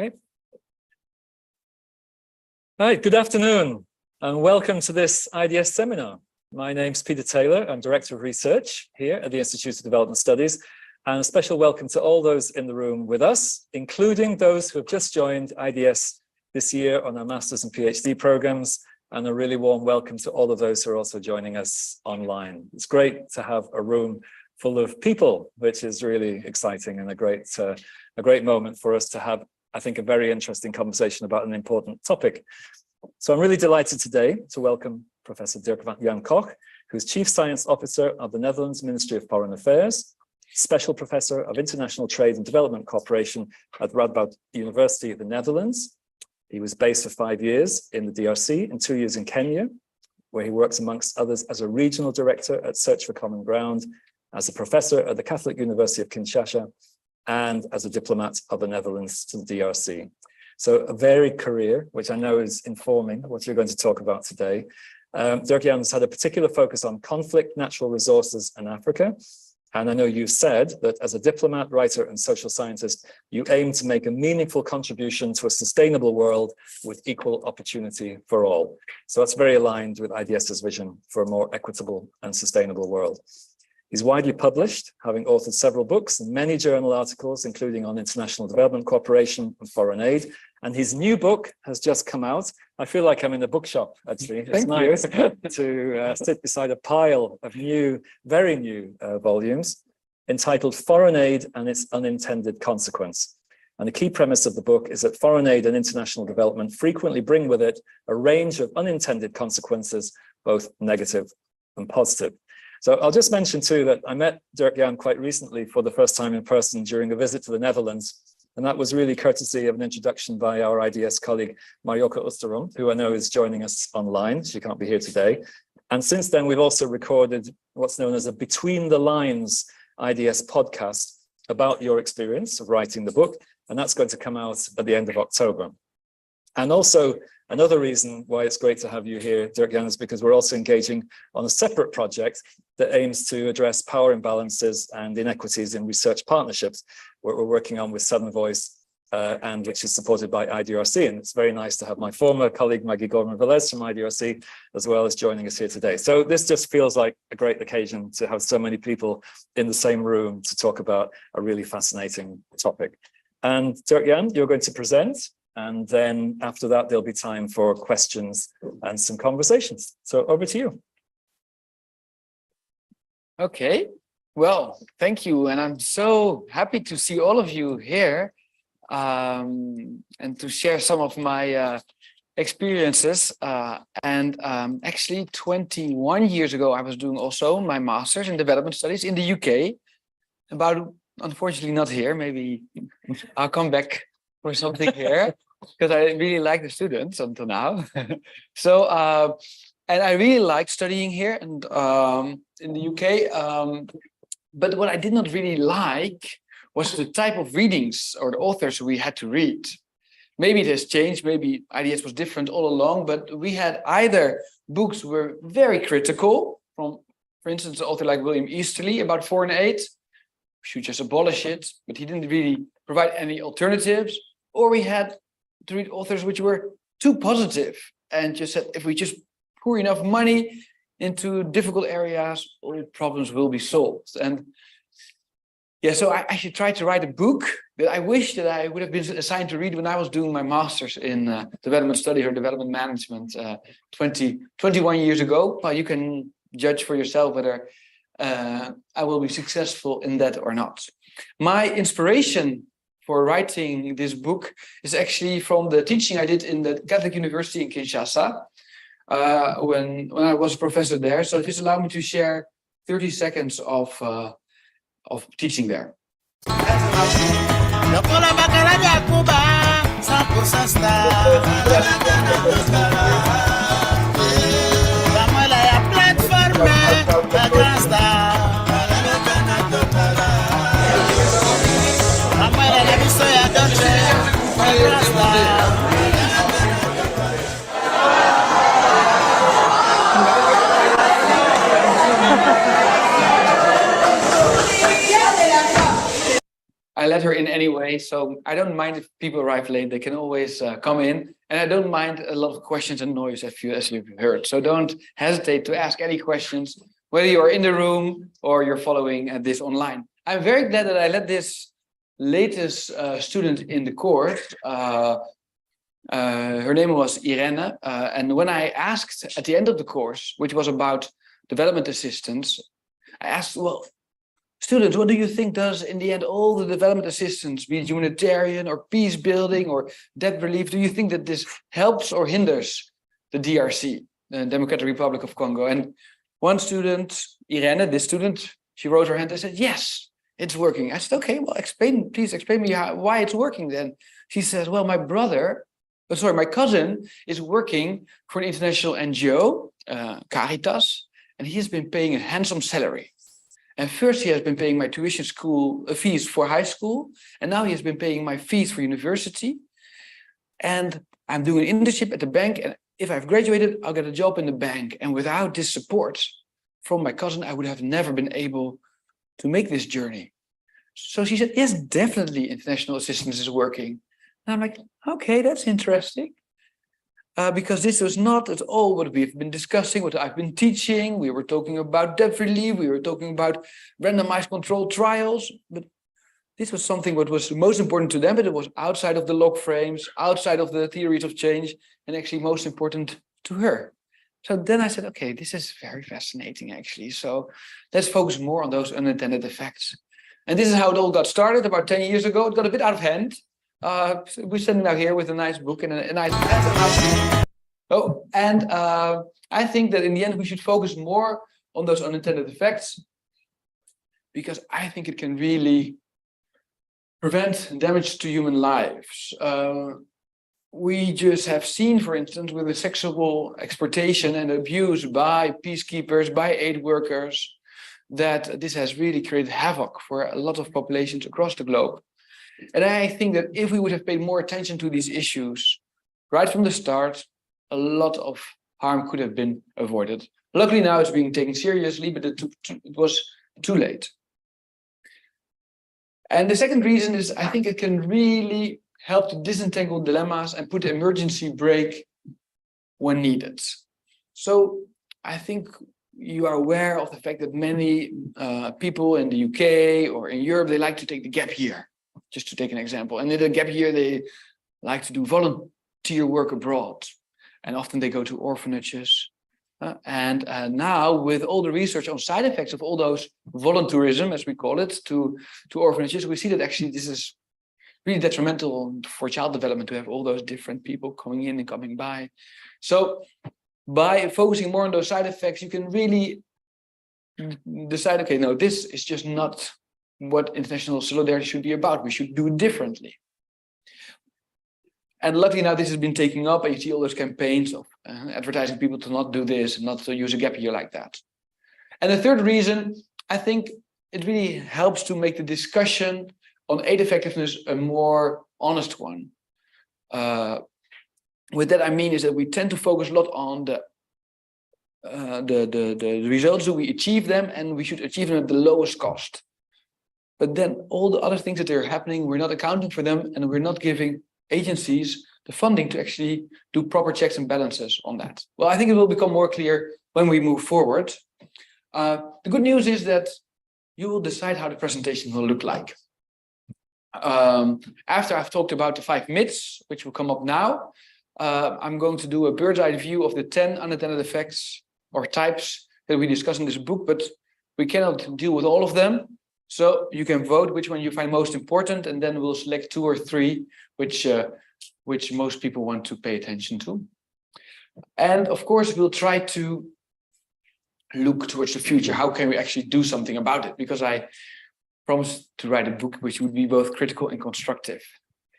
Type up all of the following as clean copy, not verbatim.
Okay. Hi, good afternoon, and welcome to this IDS seminar. My name's Peter Taylor. I'm Director of Research here at the Institute of Development Studies, and a special welcome to all those in the room with us, including those who have just joined IDS this year on our Masters and PhD programs, and a really warm welcome to all of those who are also joining us online. It's great to have a room full of people, which is really exciting and a great moment for us to have, I think, a very interesting conversation about an important topic. So I'm really delighted today to welcome Professor Dirk-Jan Koch, who's Chief Science Officer of the Netherlands Ministry of Foreign Affairs, Special Professor of International Trade and Development Cooperation at Radboud University of the Netherlands. He was based for 5 years in the DRC and 2 years in Kenya, where he works amongst others as a regional director at Search for Common Ground, as a professor at the Catholic University of Kinshasa, and as a diplomat of the Netherlands to the DRC. So a varied career, which I know is informing what you're going to talk about today. Dirk-Jan has had a particular focus on conflict, natural resources, and Africa. And I know you've said that as a diplomat, writer, and social scientist, you aim to make a meaningful contribution to a sustainable world with equal opportunity for all. So that's very aligned with IDS's vision for a more equitable and sustainable world. He's widely published, having authored several books and many journal articles, including on international development cooperation and foreign aid. And his new book has just come out. I feel like I'm in a bookshop, actually. It's nice to sit beside a pile of very new volumes entitled Foreign Aid and Its Unintended Consequence. And the key premise of the book is that foreign aid and international development frequently bring with it a range of unintended consequences, both negative and positive. So I'll just mention too that I met Dirk-Jan quite recently for the first time in person during a visit to the Netherlands. And that was really courtesy of an introduction by our IDS colleague, Marjoke Oosterom, who I know is joining us online. She can't be here today. And since then, we've also recorded what's known as a Between the Lines IDS podcast about your experience of writing the book. And that's going to come out at the end of October. And also, another reason why it's great to have you here, Dirk-Jan, is because we're also engaging on a separate project that aims to address power imbalances and inequities in research partnerships, what we're working on with Southern Voice, and which is supported by IDRC. And it's very nice to have my former colleague, Maggie Gorman-Velez from IDRC, as well as joining us here today. So this just feels like a great occasion to have so many people in the same room to talk about a really fascinating topic. And Dirk-Jan, you're going to present. And then after that, there'll be time for questions and some conversations. So over to you. Okay, well, thank you. And I'm so happy to see all of you here and to share some of my experiences. Actually, 21 years ago, I was doing also my master's in development studies in the UK. Unfortunately, not here. Maybe I'll come back for something here, because I really like the students until now. And I really liked studying here and in the UK. But what I did not really like was the type of readings or the authors we had to read. Maybe it has changed, maybe IDS was different all along, but we had either books were very critical from, for instance, an author like William Easterly about foreign aid. We should just abolish it, but he didn't really provide any alternatives. Or we had to read authors which were too positive and just said, if we just pour enough money into difficult areas, all problems will be solved. And yeah, so I actually tried to write a book that I wish that I would have been assigned to read when I was doing my master's in development studies or development management 21 years ago. Well, you can judge for yourself whether I will be successful in that or not. My inspiration for writing this book is actually from the teaching I did in the Catholic University in Kinshasa when I was a professor there. So just allow me to share 30 seconds of teaching there. I let her in anyway, so I don't mind if people arrive late. They can always come in, and I don't mind a lot of questions and noise, as you've heard. So don't hesitate to ask any questions, whether you are in the room or you're following this online. I'm very glad that I let this latest student in the course. Her name was Irene, and when I asked at the end of the course, which was about development assistance, I asked, well, students, what do you think does in the end all the development assistance, be it humanitarian or peace building or debt relief, do you think that this helps or hinders the DRC, the Democratic Republic of Congo? And one student, Irene, this student, she raised her hand and said, yes, it's working. I said, okay, well, please explain me why it's working then. She says, well, my cousin is working for an international NGO, Caritas, and he has been paying a handsome salary. And first he has been paying my tuition fees for high school, and now he has been paying my fees for university. And I'm doing an internship at the bank, and if I've graduated, I'll get a job in the bank. And without this support from my cousin, I would have never been able to make this journey. So she said, yes, definitely international assistance is working. And I'm like, okay, that's interesting. Because this was not at all what we've been discussing, what I've been teaching. We were talking about debt relief, we were talking about randomized controlled trials, but this was something what was most important to them, but it was outside of the log frames, outside of the theories of change, and actually most important to her. So then I said, okay, this is very fascinating, actually. So let's focus more on those unintended effects. And this is how it all got started about 10 years ago. It got a bit out of hand. We're standing now here with a nice book and a nice pen. I think that in the end we should focus more on those unintended effects, because I think it can really prevent damage to human lives. We just have seen, for instance, with the sexual exploitation and abuse by peacekeepers, by aid workers, that this has really created havoc for a lot of populations across the globe. And I think that if we would have paid more attention to these issues right from the start, a lot of harm could have been avoided. Luckily now it's being taken seriously, but it was too late. And the second reason is I think it can really help to disentangle dilemmas and put an emergency brake when needed. So I think you are aware of the fact that many people in the UK or in Europe, they like to take the gap year. Just to take an example. And in the gap year, they like to do volunteer work abroad. And often they go to orphanages. Now, with all the research on side effects of all those volunteerism, as we call it, to orphanages, we see that actually this is really detrimental for child development to have all those different people coming in and coming by. So by focusing more on those side effects, you can really decide, okay, no, this is just not what international solidarity should be about. We should do it differently. And luckily now this has been taken up, and you see all those campaigns of advertising people to not do this, not to use a gap year like that. And the third reason, I think it really helps to make the discussion on aid effectiveness a more honest one. With that I mean is that we tend to focus a lot on the results, do we achieve them, and we should achieve them at the lowest cost. But then all the other things that are happening, we're not accounting for them, and we're not giving agencies the funding to actually do proper checks and balances on that. Well, I think it will become more clear when we move forward. The good news is that you will decide how the presentation will look like. After I've talked about the 5 myths, which will come up now, I'm going to do a bird's eye view of the 10 unintended effects or types that we discuss in this book, but we cannot deal with all of them. So you can vote which one you find most important, and then we'll select 2 or 3 which most people want to pay attention to. And of course, we'll try to look towards the future. How can we actually do something about it? Because I promised to write a book which would be both critical and constructive.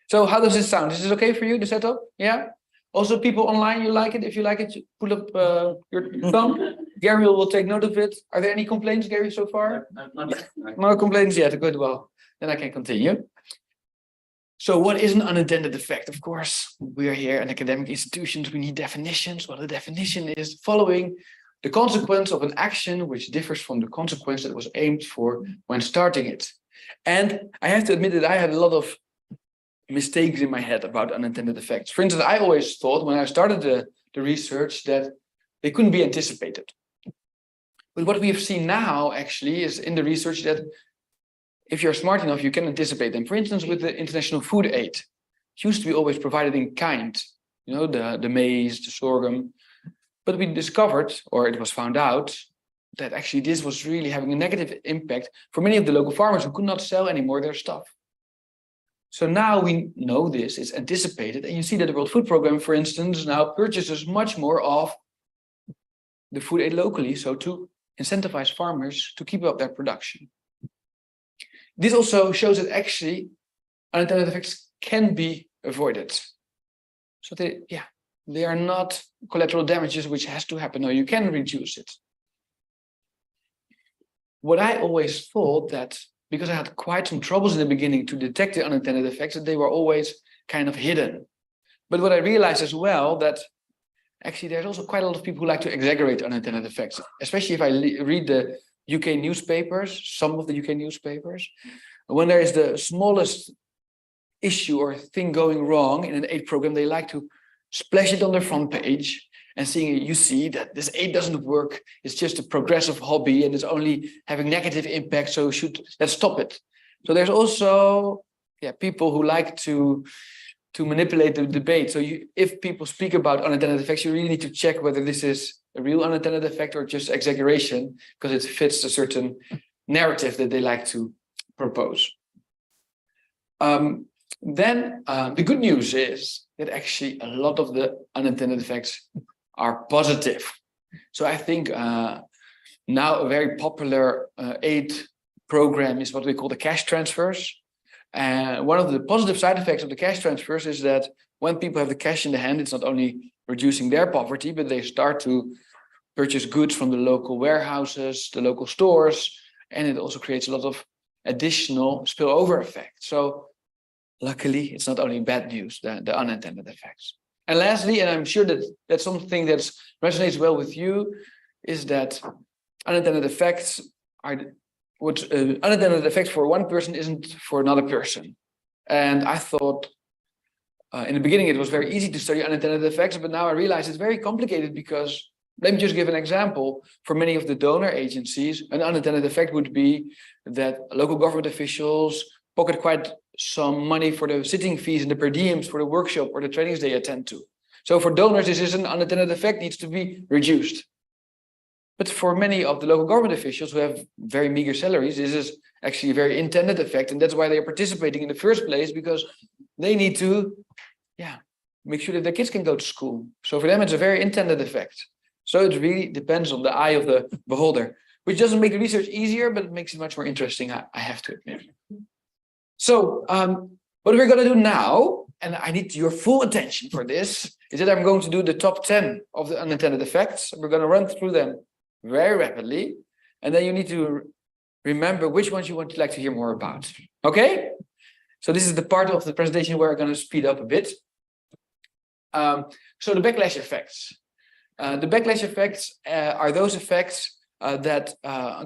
So how does this sound? Is this okay for you, the setup? Yeah? Also, people online, you like it? If you like it, put up your thumb. Gary will take note of it. Are there any complaints, Gary, so far? Not yet. No complaints yet. Good. Well, then I can continue. So what is an unintended effect? Of course, we are here in academic institutions. We need definitions. Well, the definition is following the consequence of an action which differs from the consequence that was aimed for when starting it. And I have to admit that I had a lot of mistakes in my head about unintended effects. For instance, I always thought when I started the research that they couldn't be anticipated. But what we have seen now actually is in the research that if you're smart enough, you can anticipate them. For instance, with the international food aid, it used to be always provided in kind, you know, the maize, the sorghum. But we discovered, or it was found out, that actually this was really having a negative impact for many of the local farmers who could not sell anymore their stuff. So now we know this is anticipated, and you see that the World Food Programme, for instance, now purchases much more of the food aid locally, so to incentivize farmers to keep up their production. This also shows that actually unintended effects can be avoided. So they are not collateral damages which has to happen. No, you can reduce it. What I always thought that, because I had quite some troubles in the beginning to detect the unintended effects, that they were always kind of hidden. But what I realized as well, that actually there's also quite a lot of people who like to exaggerate unintended effects, especially if I read the UK newspapers, some of the UK newspapers. When there is the smallest issue or thing going wrong in an aid program, they like to splash it on their front page and seeing you see that this aid doesn't work. It's just a progressive hobby and it's only having negative impact. So let's stop it. So there's also people who like to manipulate the debate. So if people speak about unintended effects, you really need to check whether this is a real unintended effect or just exaggeration, because it fits a certain narrative that they like to propose. Then the good news is that actually a lot of the unintended effects are positive. So I think now a very popular aid program is what we call the cash transfers. And one of the positive side effects of the cash transfers is that when people have the cash in the hand, it's not only reducing their poverty, but they start to purchase goods from the local warehouses, the local stores, and it also creates a lot of additional spillover effect. So luckily, it's not only bad news, the unintended effects. And lastly, and I'm sure that that's something that resonates well with you, is that unintended effects are what unintended effects for one person isn't for another person. And I thought in the beginning it was very easy to study unintended effects, but now I realize it's very complicated because, let me just give an example. For many of the donor agencies, an unintended effect would be that local government officials pocket quite some money for the sitting fees and the per diems for the workshop or the trainings they attend to. So for donors, this is an unintended effect, needs to be reduced. But for many of the local government officials who have very meager salaries, this is actually a very intended effect. And that's why they are participating in the first place, because they need to make sure that their kids can go to school. So for them, it's a very intended effect. So it really depends on the eye of the beholder, which doesn't make the research easier, but it makes it much more interesting, I have to admit. So what we're going to do now, and I need your full attention for this, is that I'm going to do the top 10 of the unintended effects. We're going to run through them very rapidly, and then you need to remember which ones you would like to hear more about. Okay? So this is the part of the presentation where I'm going to speed up a bit. So the backlash effects. The backlash effects are those effects that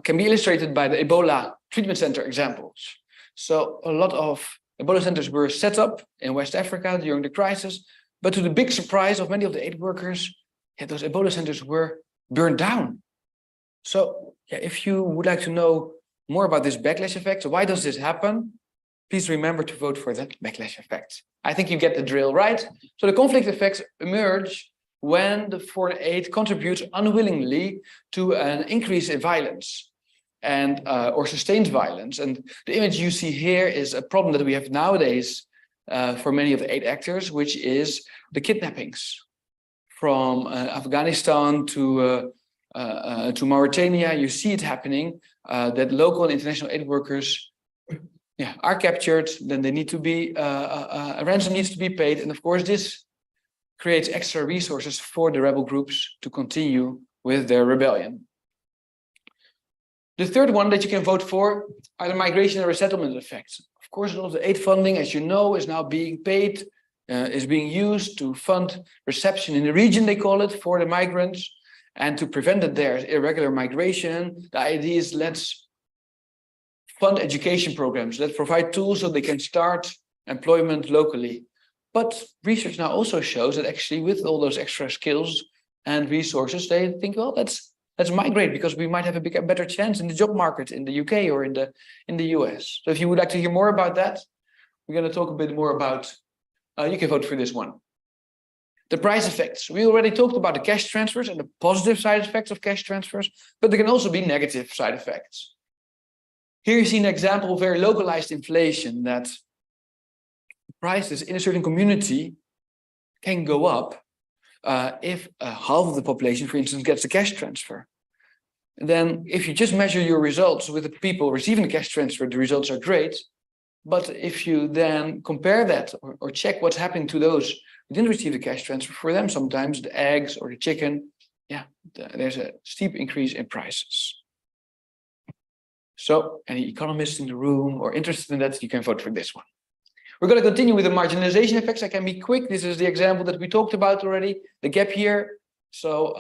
can be illustrated by the Ebola treatment center examples. So a lot of Ebola centers were set up in West Africa during the crisis, but to the big surprise of many of the aid workers, those Ebola centers were burned down. So if you would like to know more about this backlash effect, so why does this happen? Please remember to vote for the backlash effect. I think you get the drill right. So the conflict effects emerge when the foreign aid contributes unwillingly to an increase in violence and or sustained violence. And the image you see here is a problem that we have nowadays for many of the aid actors, which is the kidnappings from Afghanistan to Mauritania. You see it happening, that local and international aid workers are captured, then they need to be, a ransom needs to be paid. And of course, this creates extra resources for the rebel groups to continue with their rebellion. The third one that you can vote for are the migration and resettlement effects. Of course, a lot of the aid funding, as you know, is now being paid, is being used to fund reception in the region, they call it, for the migrants, and to prevent that there's irregular migration. The idea is let's fund education programs that provide tools so they can start employment locally. But research now also shows that actually with all those extra skills and resources, they think, well, let's migrate because we might have a better chance in the job market in the UK or in the US. So if you would like to hear more about that, we're going to talk a bit more about, you can vote for this one. The price effects. We already talked about the cash transfers and the positive side effects of cash transfers, but there can also be negative side effects. Here you see an example of very localized inflation, that prices in a certain community can go up if half of the population, for instance, gets a cash transfer. And then if you just measure your results with the people receiving the cash transfer, the results are great. But if you then compare that or check what's happening to those who didn't receive the cash transfer, for them sometimes the eggs or the chicken, there's a steep increase in prices. So any economists in the room or interested in that, you can vote for this one. We're going to continue with the marginalization effects. I can be quick. This is the example that we talked about already, the gap year. So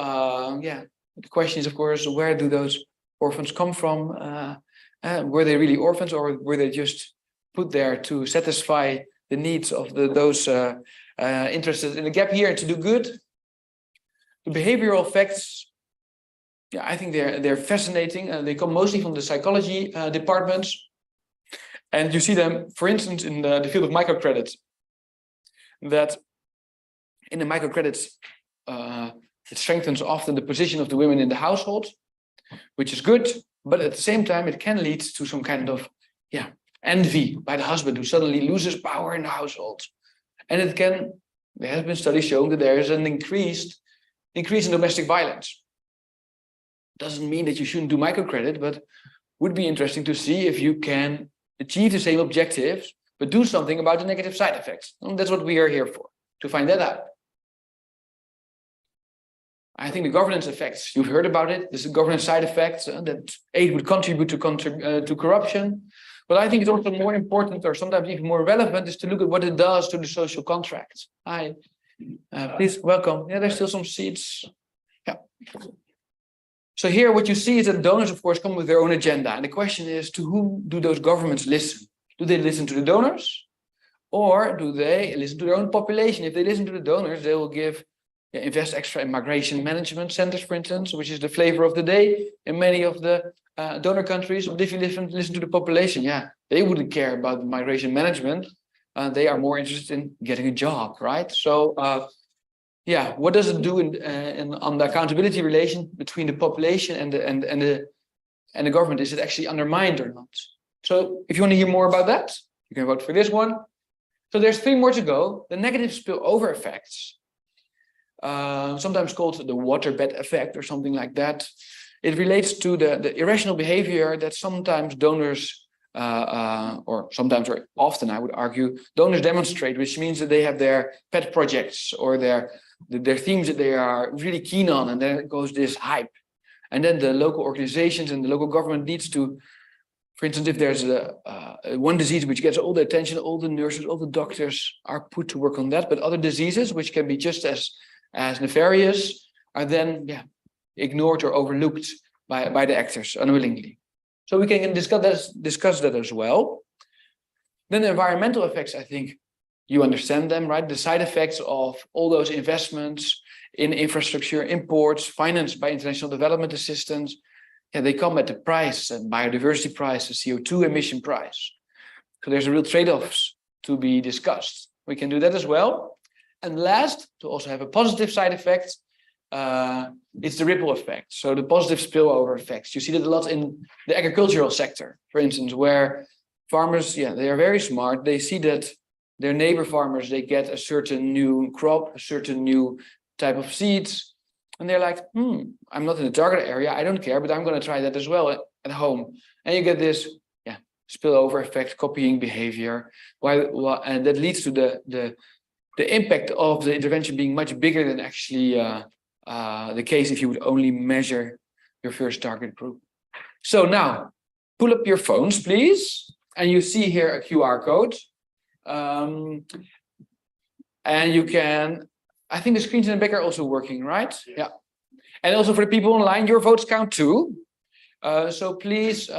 the question is, of course, where do those orphans come from? Were they really orphans, or were they just put there to satisfy the needs of those interested in the gap year and to do good? The behavioral effects, I think they're fascinating. They come mostly from the psychology departments. And you see them, for instance, in the field of microcredit, that in the microcredits, it strengthens often the position of the women in the household, which is good. But at the same time, it can lead to some kind of envy by the husband who suddenly loses power in the household. And there has been studies showing that there is an increase in domestic violence. Doesn't mean that you shouldn't do microcredit, but would be interesting to see if you can achieve the same objectives, but do something about the negative side effects. And that's what we are here for, to find that out. I think the governance effects, you've heard about it. This is governance side effects, that aid would contribute to corruption. But I think it's also more important, or sometimes even more relevant, is to look at what it does to the social contract. Hi, please welcome. Yeah, there's still some seats. Yeah. So here what you see is that donors, of course, come with their own agenda. And the question is, to whom do those governments listen? Do they listen to the donors? Or do they listen to their own population? If they listen to the donors, they will invest extra in migration management centers, for instance, which is the flavor of the day in many of the donor countries. But if you listen to the population, they wouldn't care about migration management. They are more interested in getting a job, right? So what does it do on the accountability relation between the population and the government? Is it actually undermined or not? So if you want to hear more about that, you can vote for this one. So there's 3 more to go. The negative spillover effects, sometimes called the waterbed effect or something like that. It relates to the irrational behavior that sometimes donors, or sometimes or often, I would argue, donors demonstrate, which means that they have their pet projects or their themes that they are really keen on, and then it goes this hype. And then the local organizations and the local government needs to, for instance, if there's one disease which gets all the attention, all the nurses, all the doctors are put to work on that, but other diseases which can be just as nefarious are then ignored or overlooked by the actors unwillingly. So we can discuss that as well. Then the environmental effects, I think you understand them, right? The side effects of all those investments in infrastructure, imports, financed by international development assistance, they come at the price, and biodiversity price, the CO2 emission price. So there's a real trade-offs to be discussed. We can do that as well. And last, to also have a positive side effect, it's the ripple effect. So the positive spillover effects. You see that a lot in the agricultural sector, for instance, where farmers, they are very smart. They see that their neighbor farmers, they get a certain new crop, a certain new type of seeds. And they're like, I'm not in the target area. I don't care, but I'm going to try that as well at home. And you get this spillover effect, copying behavior. And that leads to the impact of the intervention being much bigger than actually the case if you would only measure your first target group. So now, pull up your phones, please. And you see here a QR code. And you can, I think the screens in the back are also working, right? Yeah. And also for the people online, your votes count too. So please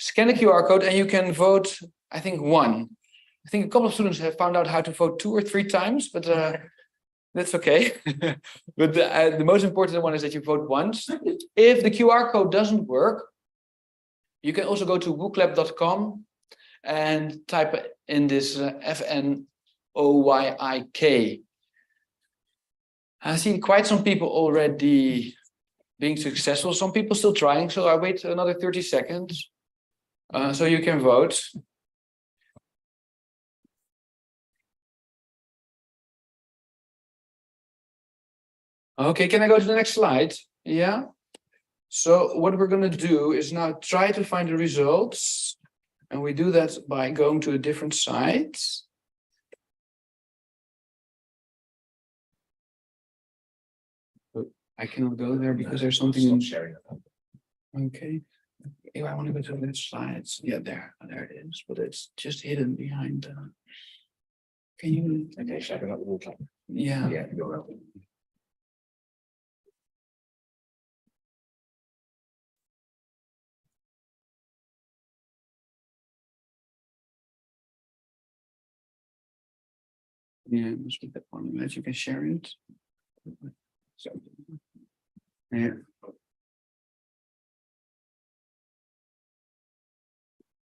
scan the QR code and you can vote, I think, one. I think a couple of students have found out how to vote 2 or 3 times, but that's okay. But the most important one is that you vote once. If the QR code doesn't work, you can also go to wooklab.com and type in this FNOYIK. I see quite some people already being successful. Some people still trying, so I wait another 30 seconds so you can vote. Okay, can I go to the next slide? Yeah. So what we're going to do is now try to find the results. And we do that by going to a different site. I cannot go there because there's something in sharing. Okay. If I want to go to the slides, yeah, there it is, but it's just hidden behind. Can you? Okay, check it out. Yeah. Yeah. Yeah, must be that one that you can share it. So, yeah.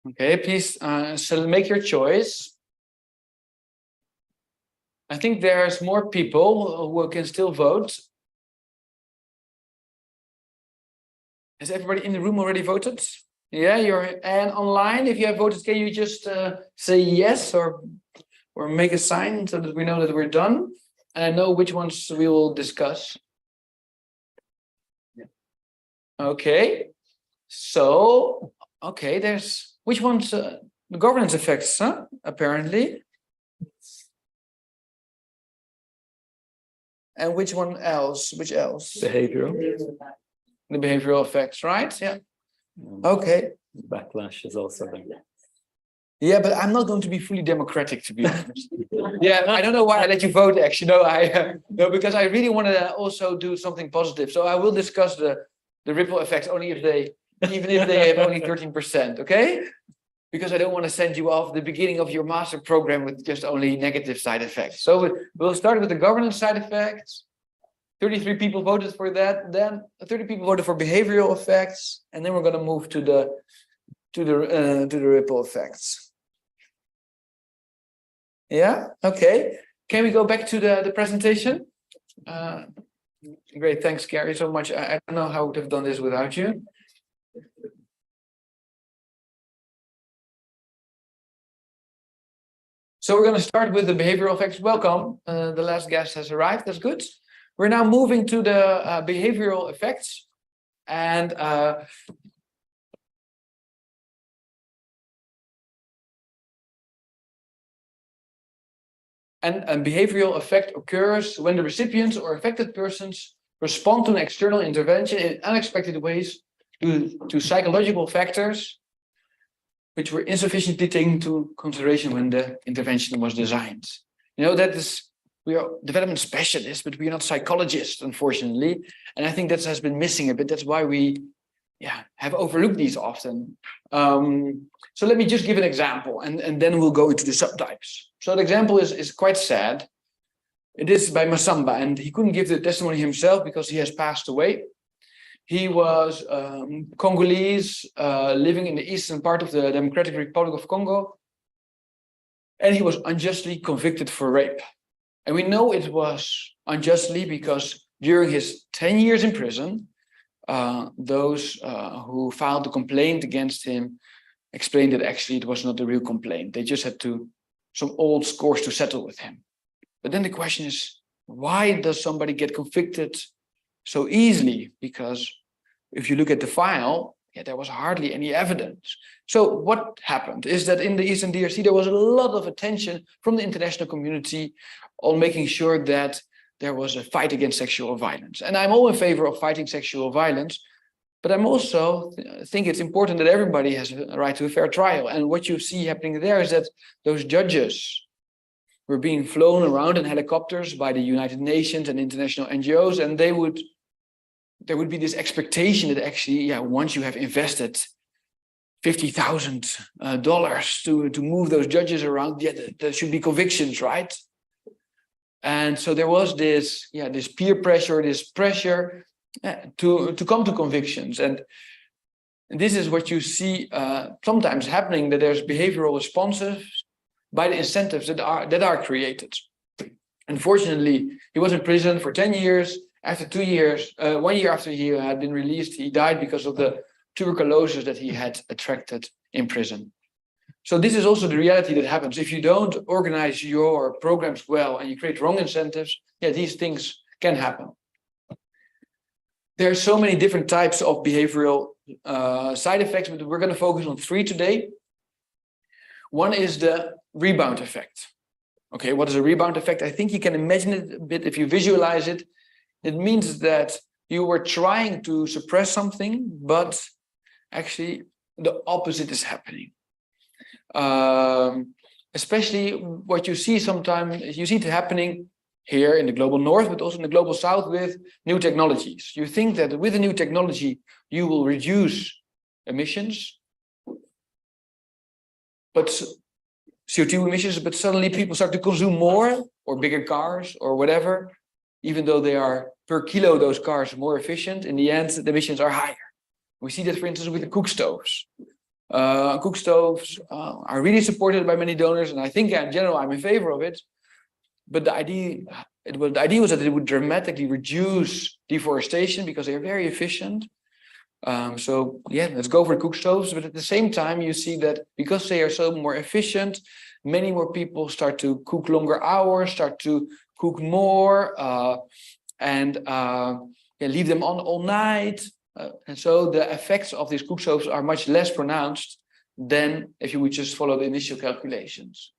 Okay, please so make your choice. I think there's more people who can still vote. Has everybody in the room already voted? Yeah, and online, if you have voted, can you just say yes or make a sign so that we know that we're done? And I know which ones we will discuss. Yeah. Okay. So, okay, there's which ones? The governance effects, huh? Apparently. And which one else? Which else? Behavioural. The behavioural effects, right? Yeah. Okay. Backlash is also there. Yeah, but I'm not going to be fully democratic, to be honest. Yeah, I don't know why I let you vote. Actually, no, because I really want to also do something positive. So I will discuss the ripple effects only even if they have only 13%. Okay, because I don't want to send you off the beginning of your master program with just only negative side effects. So we'll start with the governance side effects. 33 people voted for that. Then 30 people voted for behavioral effects, and then we're going to move to the ripple effects. Yeah. Okay. Can we go back to the presentation? Great. Thanks, Gary, so much. I don't know how I would have done this without you. So we're going to start with the behavioral effects. Welcome. The last guest has arrived. That's good. We're now moving to the behavioral effects. And a behavioral effect occurs when the recipients or affected persons respond to an external intervention in unexpected ways due to psychological factors which were insufficiently taken into consideration when the intervention was designed. You know, we are development specialists, but we are not psychologists, unfortunately. And I think that has been missing a bit. That's why we have overlooked these often. So let me just give an example, and then we'll go into the subtypes. So the example is quite sad. It is by Masamba, and he couldn't give the testimony himself because he has passed away. He was Congolese, living in the eastern part of the Democratic Republic of Congo, and he was unjustly convicted for rape. And we know it was unjustly because during his 10 years in prison, those who filed the complaint against him explained that actually it was not a real complaint. They just had some old scores to settle with him. But then the question is, why does somebody get convicted so easily? Because if you look at the file, there was hardly any evidence. So what happened is that in the Eastern DRC, there was a lot of attention from the international community on making sure that there was a fight against sexual violence. And I'm all in favor of fighting sexual violence, but I'm also think it's important that everybody has a right to a fair trial. And what you see happening there is that those judges were being flown around in helicopters by the United Nations and international NGOs, and there would be this expectation that actually, once you have invested $50,000 to move those judges around. Yeah, there should be convictions, right? And so there was this peer pressure, this pressure to come to convictions. And this is what you see sometimes happening, that there's behavioral responses by the incentives that are created. Unfortunately, he was in prison for 10 years. After 2 years, 1 year after he had been released, he died because of the tuberculosis that he had attracted in prison. So this is also the reality that happens. If you don't organize your programs well and you create wrong incentives, these things can happen. There are so many different types of behavioral side effects, but we're going to focus on 3 today. One is the rebound effect. Okay, what is a rebound effect? I think you can imagine it a bit if you visualize it. It means that you were trying to suppress something, but actually the opposite is happening. Especially what you see sometimes, you see it happening here in the global north, but also in the global south with new technologies. You think that with a new technology, you will reduce emissions, but CO2 emissions, but suddenly people start to consume more or bigger cars or whatever, even though they are per kilo, those cars more efficient. In the end, the emissions are higher. We see that, for instance, with the cook stoves. Cook stoves are really supported by many donors, and I think in general I'm in favor of it. But the idea was that it would dramatically reduce deforestation because they're very efficient. So let's go for cook stoves. But at the same time, you see that because they are so more efficient, many more people start to cook longer hours, start to cook more, and leave them on all night. And so the effects of these cook stoves are much less pronounced than if you would just follow the initial calculations.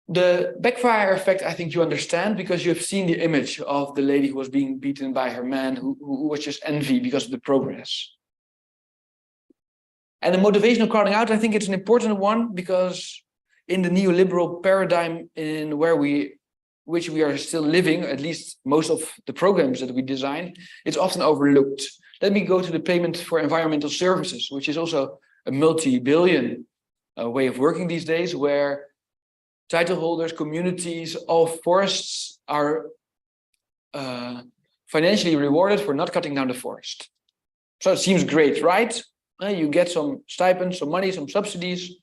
The backfire effect, I think you understand, because you have seen the image of the lady who was being beaten by her man, who was just envy because of the progress. And the motivational crowding out, I think it's an important one, because in the neoliberal paradigm in which we are still living, at least most of the programs that we design, it's often overlooked. Let me go to the payment for environmental services, which is also a multi-billion way of working these days, where title holders, communities of forests are financially rewarded for not cutting down the forest. So it seems great, right? You get some stipends, some money, some subsidies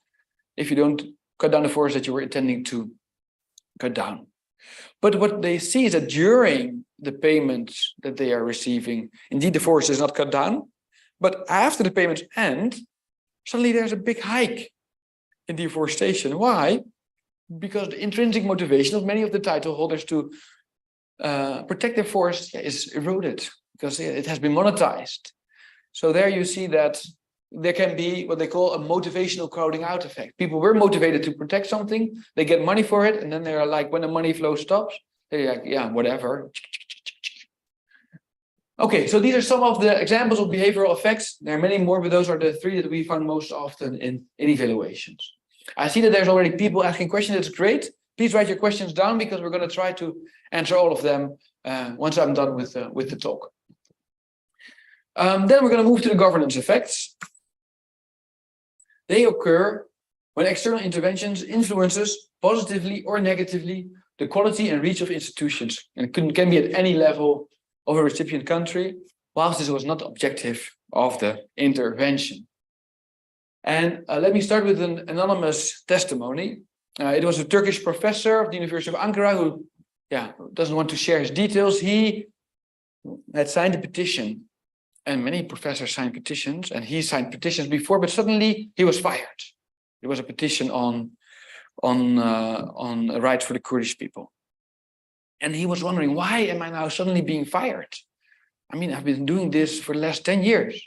if you don't cut down the forest that you were intending to cut down. But what they see is that during the payments that they are receiving, indeed the forest is not cut down, but after the payments end, suddenly there's a big hike in deforestation. Why? Because the intrinsic motivation of many of the title holders to protect their forest is eroded because it has been monetized. So there you see that there can be what they call a motivational crowding out effect. People were motivated to protect something, they get money for it, and then they're like, when the money flow stops, they're like, yeah, whatever. Okay, so these are some of the examples of behavioral effects. There are many more, but those are the 3 that we find most often in evaluations. I see that there's already people asking questions. It's great. Please write your questions down because we're going to try to answer all of them once I'm done with the talk. Then we're going to move to the governance effects. They occur when external interventions influences positively or negatively the quality and reach of institutions. And it can be at any level of a recipient country, whilst this was not the objective of the intervention. And let me start with an anonymous testimony. It was a Turkish professor of the University of Ankara who doesn't want to share his details. He had signed a petition, and many professors sign petitions, and he signed petitions before, but suddenly he was fired. It was a petition on rights for the Kurdish people. And he was wondering, why am I now suddenly being fired? I mean, I've been doing this for the last 10 years.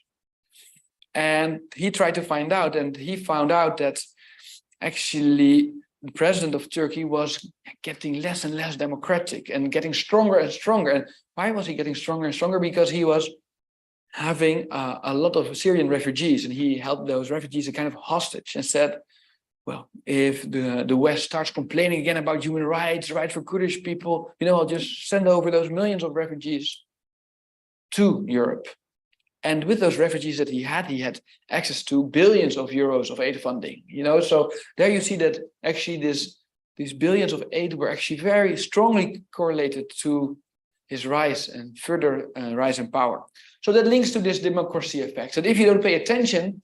And he tried to find out, and he found out that actually the president of Turkey was getting less and less democratic and getting stronger and stronger. And why was he getting stronger and stronger? Because he was having a lot of Syrian refugees, and he held those refugees a kind of hostage and said, well, if the West starts complaining again about human rights, rights for Kurdish people, I'll just send over those millions of refugees to Europe. And with those refugees that he had access to billions of euros of aid funding. So there you see that actually these billions of aid were actually very strongly correlated to his rise and further rise in power. So that links to this democracy effect. That if you don't pay attention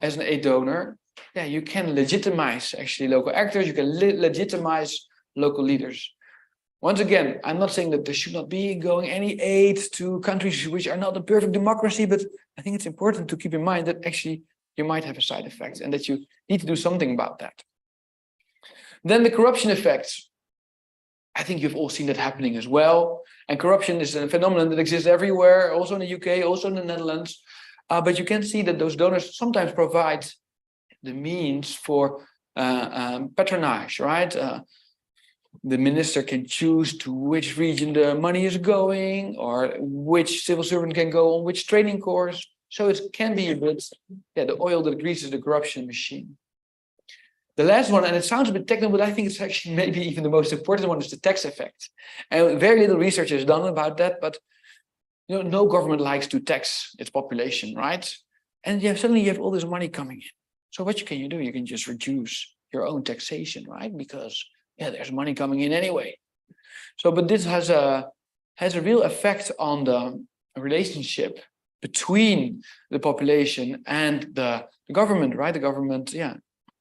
as an aid donor, you can legitimize actually local actors, you can legitimize local leaders. Once again, I'm not saying that there should not be going any aid to countries which are not a perfect democracy, but I think it's important to keep in mind that actually you might have a side effect and that you need to do something about that. Then the corruption effects. I think you've all seen that happening as well. And corruption is a phenomenon that exists everywhere, also in the UK, also in the Netherlands. But you can see that those donors sometimes provide the means for patronage, right? The minister can choose to which region the money is going, or which civil servant can go on which training course. So it can be a bit, the oil that greases the corruption machine. The last one, and it sounds a bit technical, but I think it's actually maybe even the most important one, is the tax effect. And very little research is done about that, but no government likes to tax its population, right? And suddenly you have all this money coming in. So what can you do? You can just reduce your own taxation, right? Because there's money coming in anyway. So, but this has a real effect on the relationship between the population and the government, right? The government,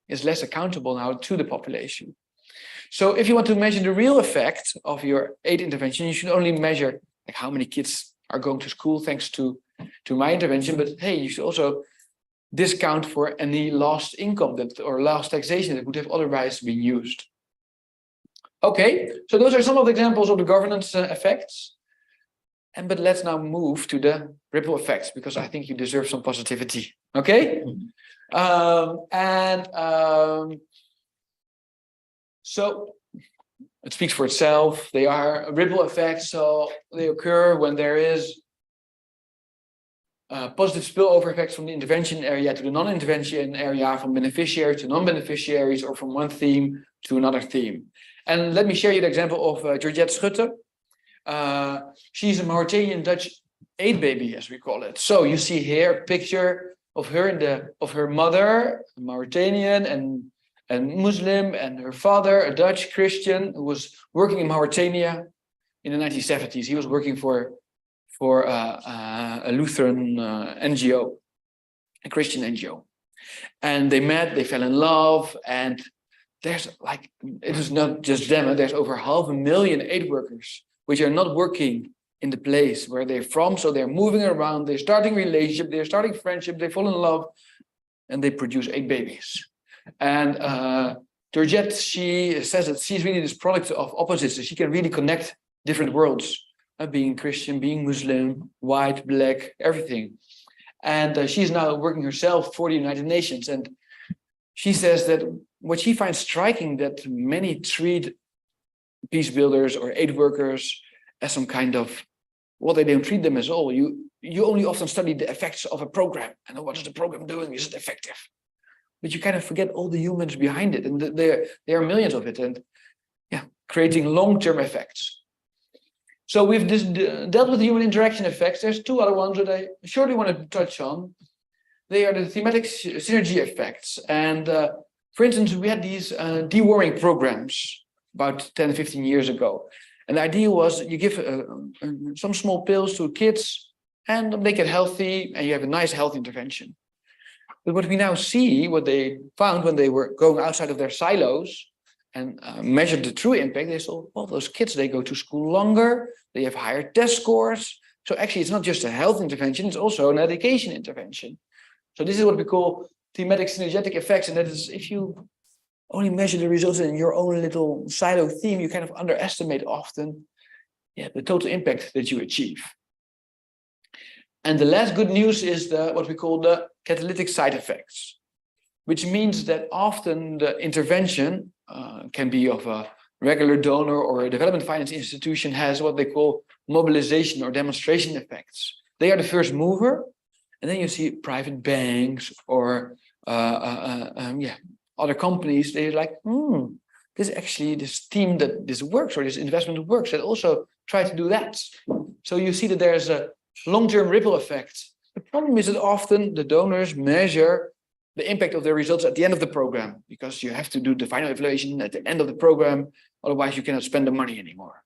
is less accountable now to the population. So if you want to measure the real effect of your aid intervention, you should only measure like how many kids are going to school thanks to my intervention. But hey, you should also discount for any lost income or lost taxation that would have otherwise been used. Okay, so those are some of the examples of the governance effects. But let's now move to the ripple effects, because I think you deserve some positivity. Okay? So it speaks for itself. They are ripple effects, so they occur when there is positive spillover effects from the intervention area to the non-intervention area, from beneficiaries to non-beneficiaries, or from one theme to another theme. And let me share you the example of Georgette Schutte. She's a Mauritanian Dutch aid baby, as we call it. So you see here a picture of her of her mother, Mauritanian and Muslim, and her father, a Dutch Christian, who was working in Mauritania in the 1970s. He was working for a Lutheran NGO, a Christian NGO. And they met, they fell in love, and there's it is not just them, there's over 500,000 aid workers which are not working in the place where they're from. So they're moving around, they're starting relationship, they're starting friendship, they fall in love, and they produce 8 babies. And Georgette, she says that she's really this product of opposites. So she can really connect different worlds, being Christian, being Muslim, white, black, everything. And she's now working herself for the United Nations. And she says that what she finds striking, that many treat peace builders or aid workers as some kind of, they don't treat them as all. You only often study the effects of a program. And what is the program doing? Is it effective? But you kind of forget all the humans behind it. And there are millions of it. And creating long-term effects. So we've dealt with the human interaction effects. There's 2 other ones that I shortly want to touch on. They are the thematic synergy effects. And for instance, we had these deworming programs about 10, 15 years ago. And the idea was you give some small pills to kids and they get healthy and you have a nice health intervention. But what we now see, what they found when they were going outside of their silos and measured the true impact, they saw, those kids, they go to school longer, they have higher test scores. So actually, it's not just a health intervention, it's also an education intervention. So this is what we call thematic synergetic effects. And that is, if you only measure the results in your own little silo theme, you kind of underestimate often the total impact that you achieve. And the last good news is what we call the catalytic side effects, which means that often the intervention can be of a regular donor or a development finance institution, has what they call mobilization or demonstration effects. They are the first mover, and then you see private banks or other companies. They're like, this team that this works, or this investment works, that also try to do that. So you see that there's a long-term ripple effect. The problem is that often the donors measure the impact of their results at the end of the program, because you have to do the final evaluation at the end of the program. Otherwise, you cannot spend the money anymore.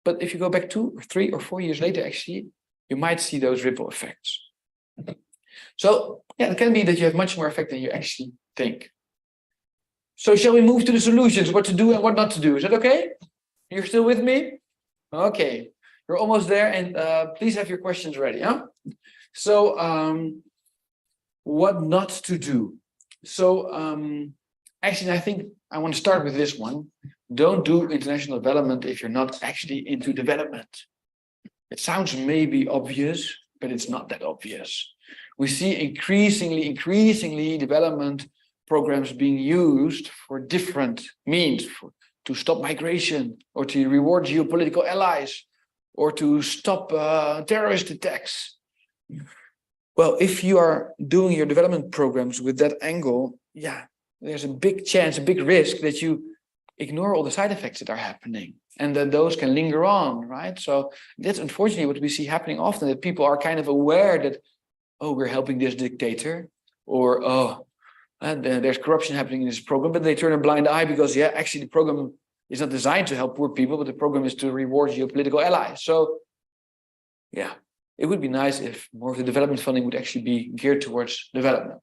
But if you go back 2 or 3 or 4 years later, actually, you might see those ripple effects. So yeah, it can be that you have much more effect than you actually think. So shall we move to the solutions, what to do and what not to do? Is that okay? You're still with me? Okay, you're almost there, and please have your questions ready. Huh? So what not to do? So actually, I think I want to start with this one. Don't do international development if you're not actually into development. It sounds maybe obvious, but it's not that obvious. We see increasingly development programs being used for different means, to stop migration, or to reward geopolitical allies, or to stop terrorist attacks. Well, if you are doing your development programs with that angle, yeah, there's a big chance, a big risk that you ignore all the side effects that are happening, and that those can linger on, right? So that's unfortunately what we see happening often, that people are kind of aware that, oh, we're helping this dictator, or oh, and there's corruption happening in this program, but they turn a blind eye because, yeah, actually the program is not designed to help poor people, but the program is to reward geopolitical allies. So yeah, it would be nice if more of the development funding would actually be geared towards development.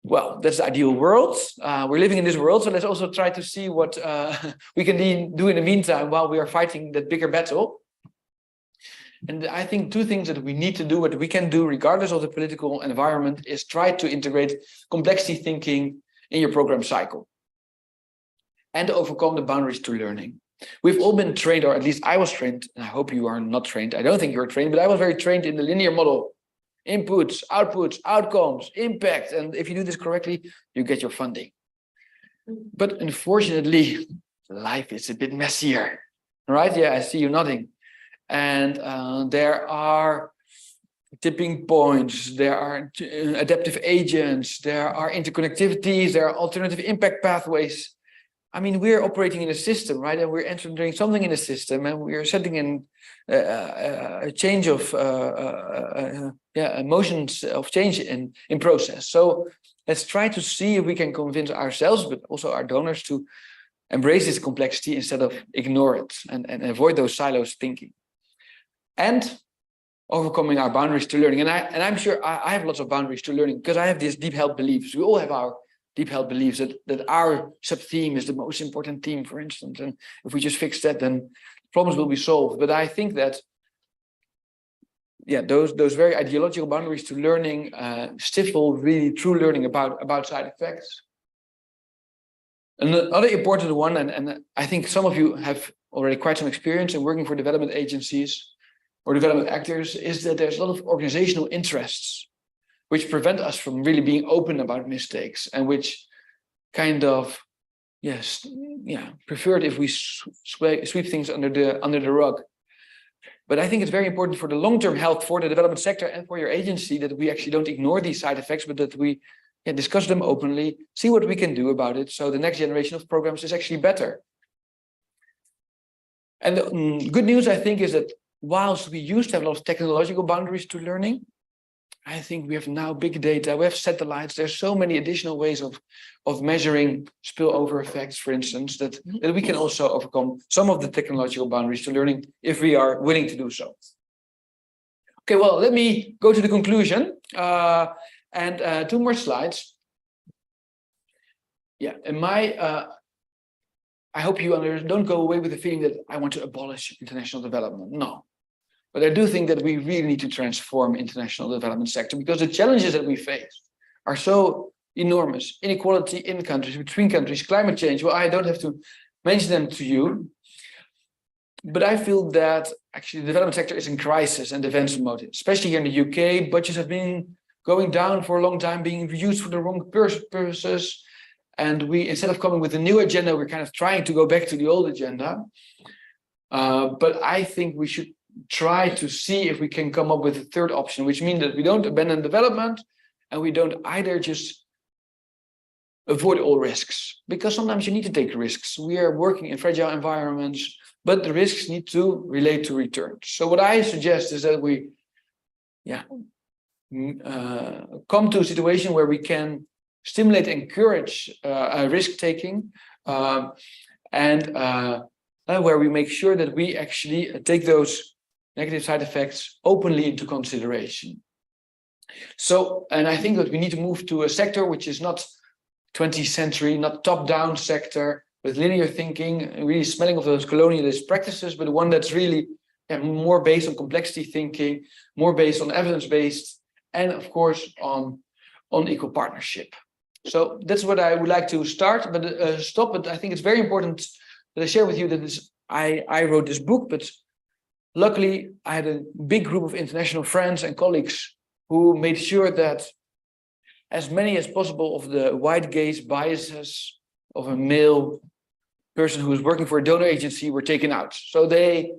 Well, that's the ideal world. We're living in this world, so let's also try to see what we can do in the meantime while we are fighting that bigger battle. And I think 2 things that we need to do, what we can do regardless of the political environment, is try to integrate complexity thinking in your program cycle and overcome the boundaries to learning. We've all been trained, or at least I was trained, and I hope you are not trained. I don't think you're trained, but I was very trained in the linear model. Inputs, outputs, outcomes, impact. And if you do this correctly, you get your funding. But unfortunately, life is a bit messier, right? Yeah, I see you nodding. And there are tipping points, there are adaptive agents, there are interconnectivities, there are alternative impact pathways. I mean, we're operating in a system, right? And we're entering something in a system, and we're setting in a change of emotions of change in process. So let's try to see if we can convince ourselves, but also our donors, to embrace this complexity instead of ignore it, and avoid those silos thinking. And overcoming our boundaries to learning. And I'm sure I have lots of boundaries to learning, because I have these deep held beliefs. We all have our deep held beliefs that our sub-theme is the most important theme, for instance. And if we just fix that, then problems will be solved. But I think that, yeah, those very ideological boundaries to learning stifle really true learning about side effects. And another important one, and I think some of you have already quite some experience in working for development agencies or development actors, is that there's a lot of organizational interests which prevent us from really being open about mistakes, and which kind of, prefer it if we sweep things under the rug. But I think it's very important for the long-term health for the development sector and for your agency that we actually don't ignore these side effects, but that we discuss them openly, see what we can do about it, so the next generation of programs is actually better. And the good news, I think, is that whilst we used to have a lot of technological boundaries to learning, I think we have now big data, we have satellites, there's so many additional ways of measuring spillover effects, for instance, that we can also overcome some of the technological boundaries to learning if we are willing to do so. Okay, well, let me go to the conclusion, and 2 more slides. Yeah, and I hope you don't go away with the feeling that I want to abolish international development. No. But I do think that we really need to transform international development sector, because the challenges that we face are so enormous. Inequality in countries, between countries, climate change. Well, I don't have to mention them to you. But I feel that actually the development sector is in crisis and defense mode, especially here in the UK. Budgets have been going down for a long time, being used for the wrong purposes. And we, instead of coming with a new agenda, we're kind of trying to go back to the old agenda. But I think we should try to see if we can come up with a third option, which means that we don't abandon development, and we don't either just avoid all risks, because sometimes you need to take risks. We are working in fragile environments, but the risks need to relate to returns. So what I suggest is that we come to a situation where we can stimulate, encourage risk taking, and where we make sure that we actually take those negative side effects openly into consideration. So, and I think that we need to move to a sector which is not 20th century, not top-down sector with linear thinking, really smelling of those colonialist practices, but one that's really more based on complexity thinking, more based on evidence-based, and of course on equal partnership. So that's what I would like to start, but stop. But I think it's very important that I share with you that I wrote this book, but luckily I had a big group of international friends and colleagues who made sure that as many as possible of the white gaze biases of a male person who was working for a donor agency were taken out. So they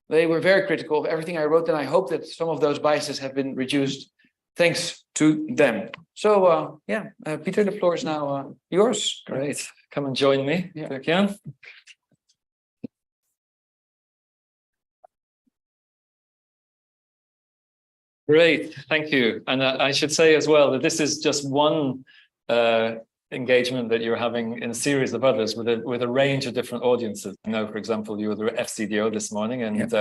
were very critical of everything I wrote, and I hope that some of those biases have been reduced thanks to them. So Peter, the floor is now yours. Great. Come and join me, Dirk-Jan. Great, thank you. And I should say as well that this is just one engagement that you're having in a series of others with a range of different audiences. I know, for example, you were the FCDO this morning, and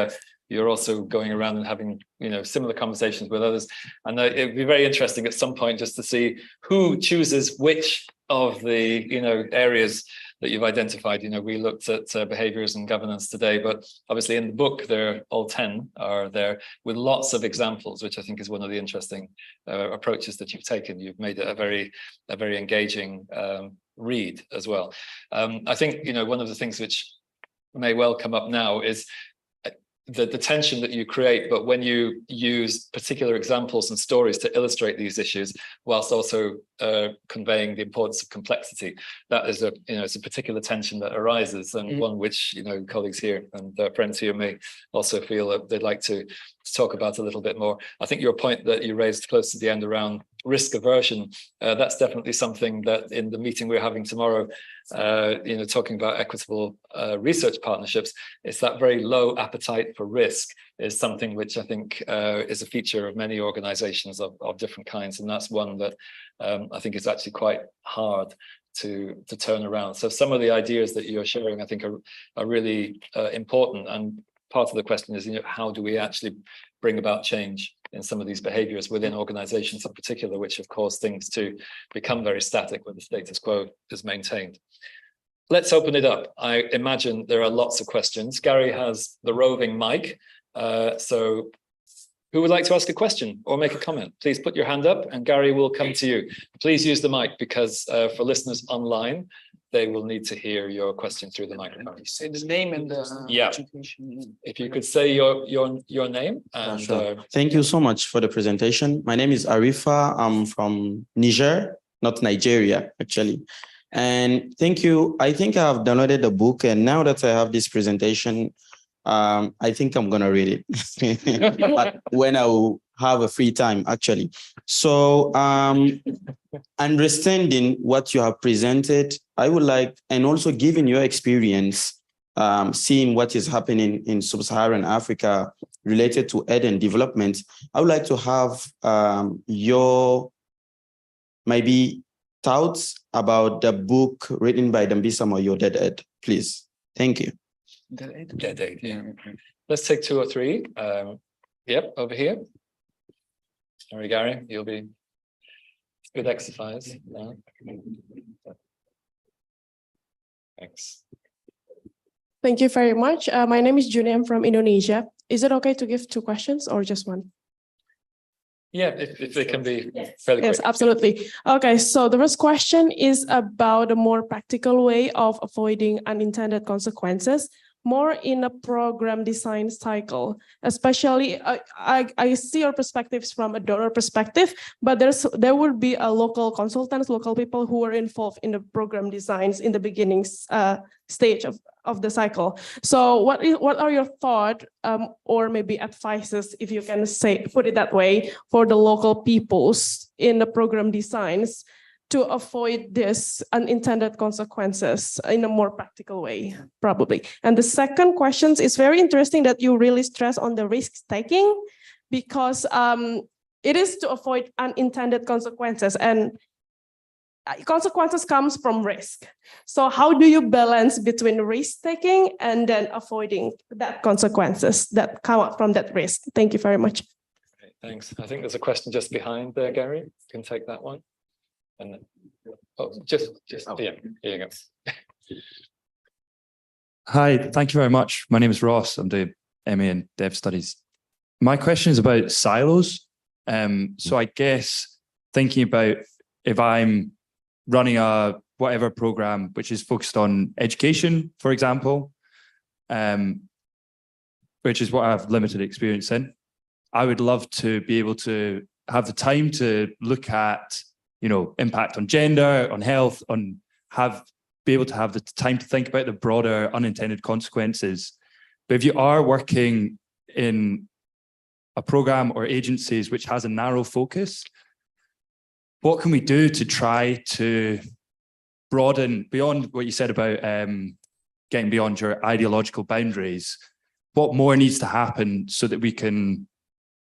you're also going around and having similar conversations with others. And it'd be very interesting at some point just to see who chooses which of the areas that you've identified. We looked at behaviors and governance today, but obviously in the book, all 10 are there with lots of examples, which I think is one of the interesting approaches that you've taken. You've made it a very engaging read as well. I think, one of the things which may well come up now is the tension that you create, but when you use particular examples and stories to illustrate these issues, whilst also conveying the importance of complexity, that is it's a particular tension that arises, and one which colleagues here and friends here may also feel that they'd like to talk about a little bit more. I think your point that you raised close to the end around risk aversion, that's definitely something that in the meeting we're having tomorrow, talking about equitable research partnerships, it's that very low appetite for risk is something which I think is a feature of many organizations of different kinds. And that's one that I think is actually quite hard to turn around. So some of the ideas that you're sharing, I think are really important. And part of the question is, how do we actually bring about change in some of these behaviors within organizations in particular, which have caused things to become very static when the status quo is maintained. Let's open it up. I imagine there are lots of questions. Gary has the roving mic. So who would like to ask a question or make a comment? Please put your hand up and Gary will come to you. Please use the mic because for listeners online, they will need to hear your question through the microphone. Say the name and the education. If you could say your name. And, sure. Thank you so much for the presentation. My name is Arifa. I'm from Niger, not Nigeria, actually. And thank you. I think I've downloaded the book, and now that I have this presentation, I think I'm gonna read it but when I will have a free time, actually. So understanding what you have presented, I would like, and also given your experience, seeing what is happening in sub-Saharan Africa related to aid and development, I would like to have your maybe thoughts about the book written by Dambisa Moyo, Dead Aid, please. Thank you. Dead Aid, yeah. Let's take 2 or 3. Yep, over here. Sorry, Gary, you'll be good exercise. Yeah. Thanks. Thank you very much. My name is Juni. I'm from Indonesia. Is it okay to give 2 questions or just 1? Yeah, if they can be fairly quick. Yes, absolutely. Okay, so the first question is about a more practical way of avoiding unintended consequences, more in a program design cycle. Especially, I see your perspectives from a donor perspective, but there will be a local consultants, local people who are involved in the program designs in the beginning stage of the cycle. So what are your thoughts or maybe advices, if you can put it that way, for the local peoples in the program designs to avoid this unintended consequences in a more practical way, probably. And the second question is very interesting that you really stress on the risk taking, because it is to avoid unintended consequences, and consequences comes from risk. So how do you balance between risk taking and then avoiding that consequences that come out from that risk? Thank you very much. Okay, thanks. I think there's a question just behind there, Gary. You can take that one. And then, yeah, here you go. Hi, thank you very much. My name is Ross. I'm the MA in Dev Studies. My question is about silos. So I guess thinking about if I'm running a whatever program which is focused on education, for example, which is what I have limited experience in, I would love to be able to have the time to look at, impact on gender, on health, be able to have the time to think about the broader unintended consequences. But if you are working in a program or agencies which has a narrow focus, what can we do to try to broaden beyond what you said about getting beyond your ideological boundaries? What more needs to happen so that we can,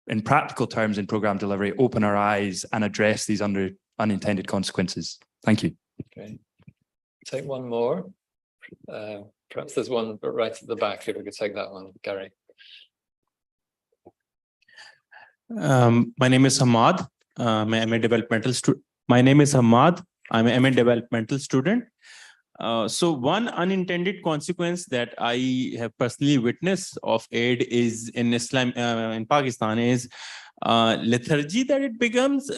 in practical terms in program delivery, open our eyes and address these unintended consequences? Thank you. Okay. Take one more. Perhaps there's one right at the back, if we could take that one, Gary. My name is Hamad. I'm a developmental student. My name is Hamad. I'm an MA developmental student. So one unintended consequence that I have personally witnessed of aid is in in Pakistan is lethargy that it becomes,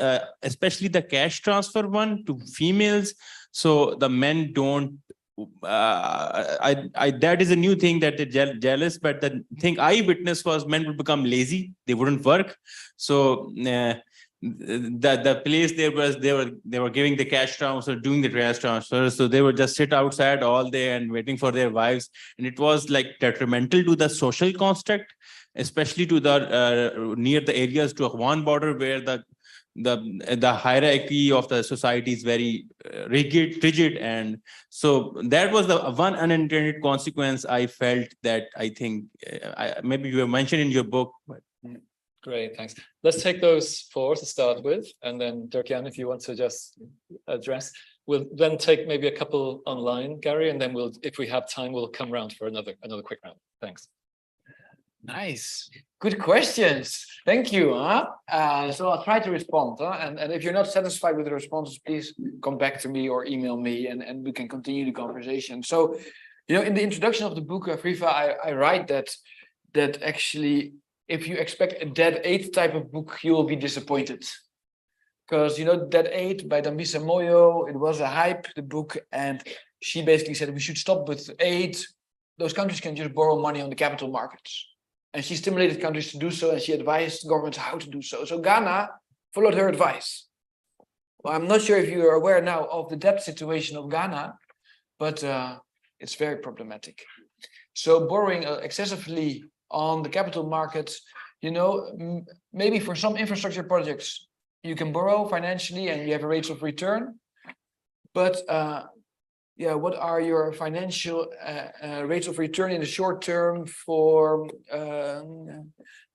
especially the cash transfer one to females. So the men don't. That is a new thing that they're jealous, but the thing I witnessed was men would become lazy. They wouldn't work. So the place they were giving the cash transfer, doing the cash transfer, so they would just sit outside all day and waiting for their wives, and it was like detrimental to the social construct, especially to the near the areas to one border where the hierarchy of the society is very rigid, and so that was the one unintended consequence I felt that I think maybe you have mentioned in your book. But Great, thanks. Let's take those four to start with, and then Dirk-Jan, if you want to just address. We'll then take maybe a couple online, Gary, and then we'll, if we have time, we'll come round for another quick round. Thanks. Nice, good questions. Thank you. So I'll try to respond. And if you're not satisfied with the responses, please come back to me or email me, and we can continue the conversation. So, in the introduction of the book, Frifa, I write that actually, if you expect a Dead 8 type of book, you will be disappointed. Because, Dead 8 by Dambisa Moyo, it was a hype, the book, and she basically said we should stop with aid. Those countries can just borrow money on the capital markets. And she stimulated countries to do so, and she advised governments how to do so. So Ghana followed her advice. Well, I'm not sure if you are aware now of the debt situation of Ghana, but it's very problematic. So borrowing excessively on the capital markets, maybe for some infrastructure projects, you can borrow financially and you have a rates of return. But what are your financial rates of return in the short term for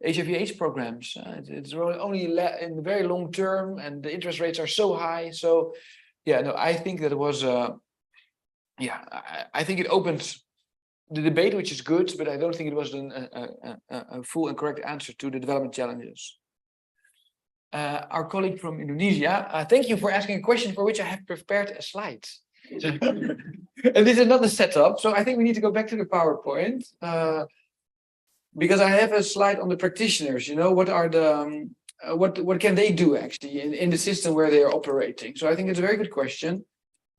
HIV/AIDS programs? It's only in the very long term, and the interest rates are so high. So, I think that it was, I think it opened the debate, which is good, but I don't think it was a full and correct answer to the development challenges. Our colleague from Indonesia, thank you for asking a question for which I have prepared a slide. And this is not the setup, so I think we need to go back to the PowerPoint, because I have a slide on the practitioners. What are the what can they do actually in the system where they are operating? So I think it's a very good question.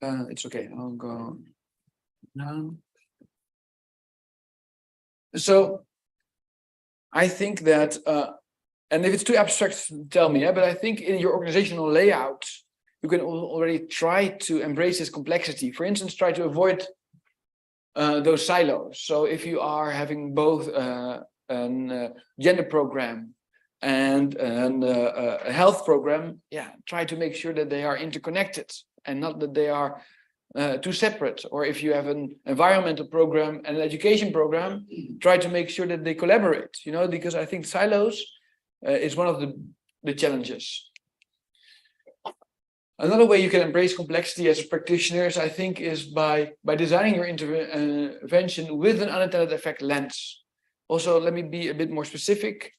It's okay. I'll go now. So I think that, and if it's too abstract, tell me. But I think in your organizational layout, you can already try to embrace this complexity. For instance, try to avoid those silos. So if you are having both a gender program and a health program, try to make sure that they are interconnected and not that they are too separate. Or if you have an environmental program and an education program, try to make sure that they collaborate. Because I think silos is one of the the challenges. Another way you can embrace complexity as practitioners, I think, is by designing your intervention with an unintended effect lens. Also, let me be a bit more specific.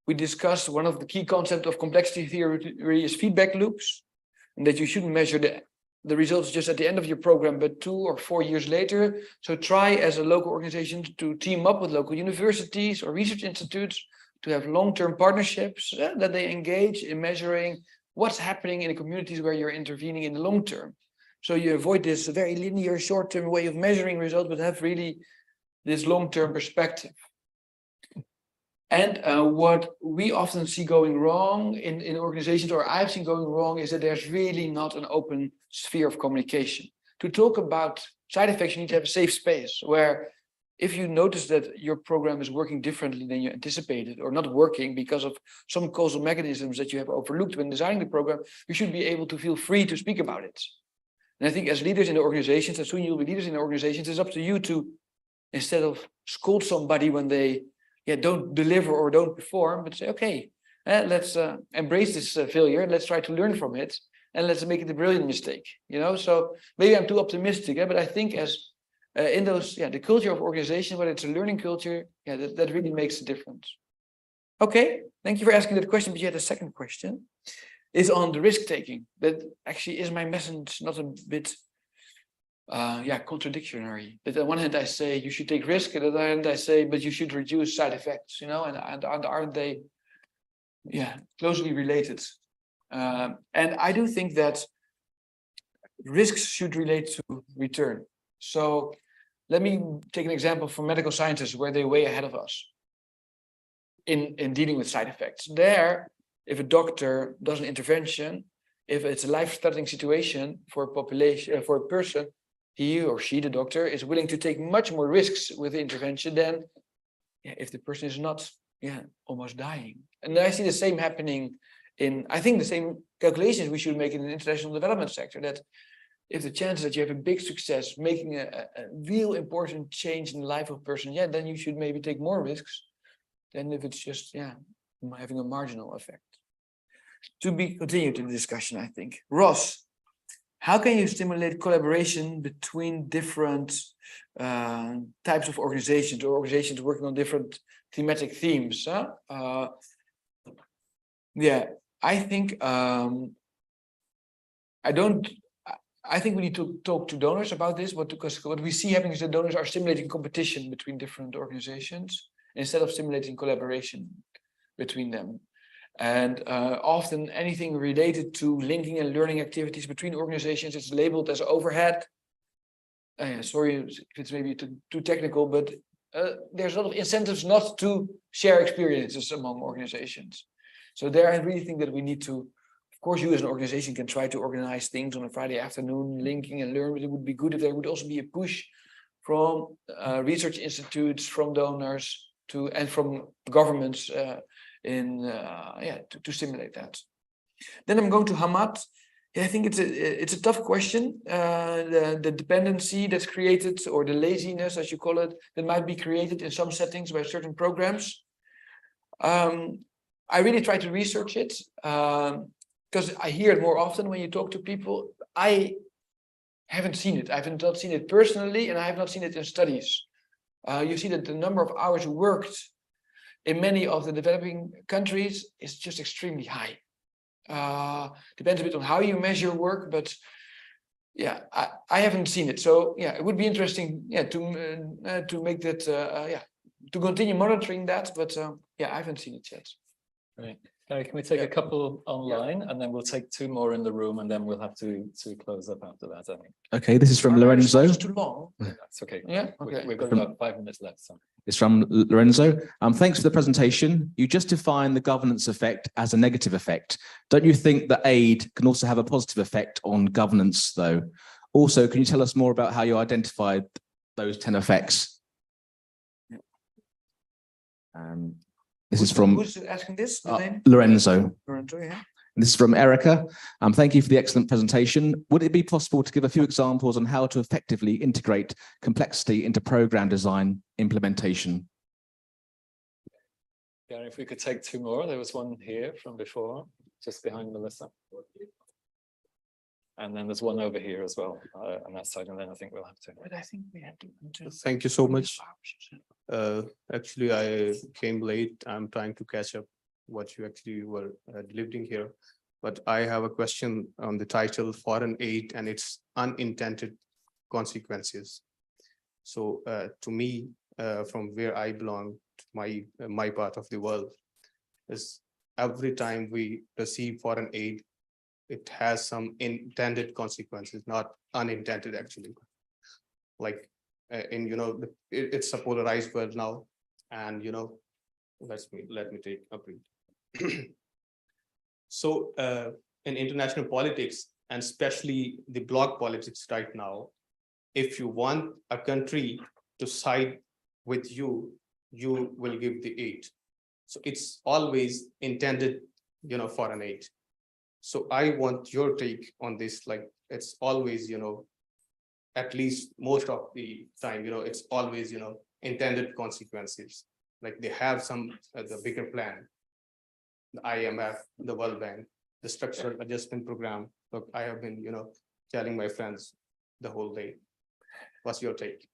We discussed one of the key concepts of complexity theory is feedback loops, and that you shouldn't measure the results just at the end of your program, but 2 or 4 years later. So try as a local organization to team up with local universities or research institutes to have long-term partnerships that they engage in measuring what's happening in the communities where you're intervening in the long term. So you avoid this very linear short-term way of measuring results, but have really this long-term perspective. And what we often see going wrong in organizations, or I've seen going wrong, is that there's really not an open sphere of communication. To talk about side effects, you need to have a safe space where if you notice that your program is working differently than you anticipated or not working because of some causal mechanisms that you have overlooked when designing the program, you should be able to feel free to speak about it. And I think as leaders in the organizations, and soon you'll be leaders in the organizations, it's up to you to, instead of scold somebody when they don't deliver or don't perform, but say, okay, let's embrace this failure, let's try to learn from it, and let's make it a brilliant mistake. So maybe I'm too optimistic, but I think as in those, the culture of organization, whether it's a learning culture, that really makes a difference. Okay, thank you for asking that question, but you had a second question. Is on the risk taking. That actually is my message not a bit contradictory. That on one hand I say you should take risk, and on the other hand I say but you should reduce side effects, and aren't they closely related? And I do think that risks should relate to return. So let me take an example from medical sciences where they're way ahead of us in dealing with side effects. There, if a doctor does an intervention, if it's a life-threatening situation for a population, for a person, he or she, the doctor, is willing to take much more risks with the intervention than if the person is not almost dying. And I see the same happening I think the same calculations we should make in the international development sector, that if the chances that you have a big success, making a real important change in the life of a person, then you should maybe take more risks than if it's just, having a marginal effect. To be continued in the discussion, I think. Ross, how can you stimulate collaboration between different types of organizations or organizations working on different thematic themes? I think I think we need to talk to donors about this, because what we see happening is that donors are stimulating competition between different organizations instead of stimulating collaboration between them. And often anything related to linking and learning activities between organizations is labeled as overhead. Sorry if it's maybe too technical, but there's a lot of incentives not to share experiences among organizations. So there I really think that we need to, of course, you as an organization can try to organize things on a Friday afternoon, linking and learn, but it would be good if there would also be a push from research institutes, from donors, and from governments to stimulate that. Then I'm going to Hamad. I think it's a tough question. The dependency that's created, or the laziness, as you call it, that might be created in some settings by certain programs. I really try to research it because I hear it more often when you talk to people. I haven't seen it. I have not seen it personally, and I have not seen it in studies. You see that the number of hours worked in many of the developing countries is just extremely high. Depends a bit on how you measure work, but I haven't seen it. So it would be interesting to make that to continue monitoring that, but I haven't seen it yet. Right. Gary, can we take a couple online, and then we'll take 2 more in the room, and then we'll have to close up after that, I think. Okay, this is from Lorenzo. It's too long. That's okay. Yeah, okay. We've got about 5 minutes left. So. It's from Lorenzo. Thanks for the presentation. You just defined the governance effect as a negative effect. Don't you think that aid can also have a positive effect on governance, though? Also, can you tell us more about how you identified those 10 effects? This is from who's asking this? Lorenzo. Lorenzo, yeah. This is from Erica. Thank you for the excellent presentation. Would it be possible to give a few examples on how to effectively integrate complexity into program design implementation? Gary, if we could take two more. There was one here from before, just behind Melissa. And then there's one over here as well on that side, and then I think we'll have to. But I think we had to. Thank you so much. Actually, I came late. I'm trying to catch up what you actually were delivering here. But I have a question on the title, Foreign Aid and its Unintended Consequences. So to me, from where I belong, to my part of the world, is every time we receive foreign aid, it has some intended consequences, not unintended actually. Like in, it's a polarized world now, and let me take a breath. So in international politics, and especially the bloc politics right now, if you want a country to side with you, you will give the aid. So it's always intended, foreign aid. So I want your take on this. Like it's always, at least most of the time, it's always, intended consequences. Like they have some the bigger plan, the IMF, the World Bank, the structural adjustment program. Look, I have been, telling my friends the whole day. What's your take?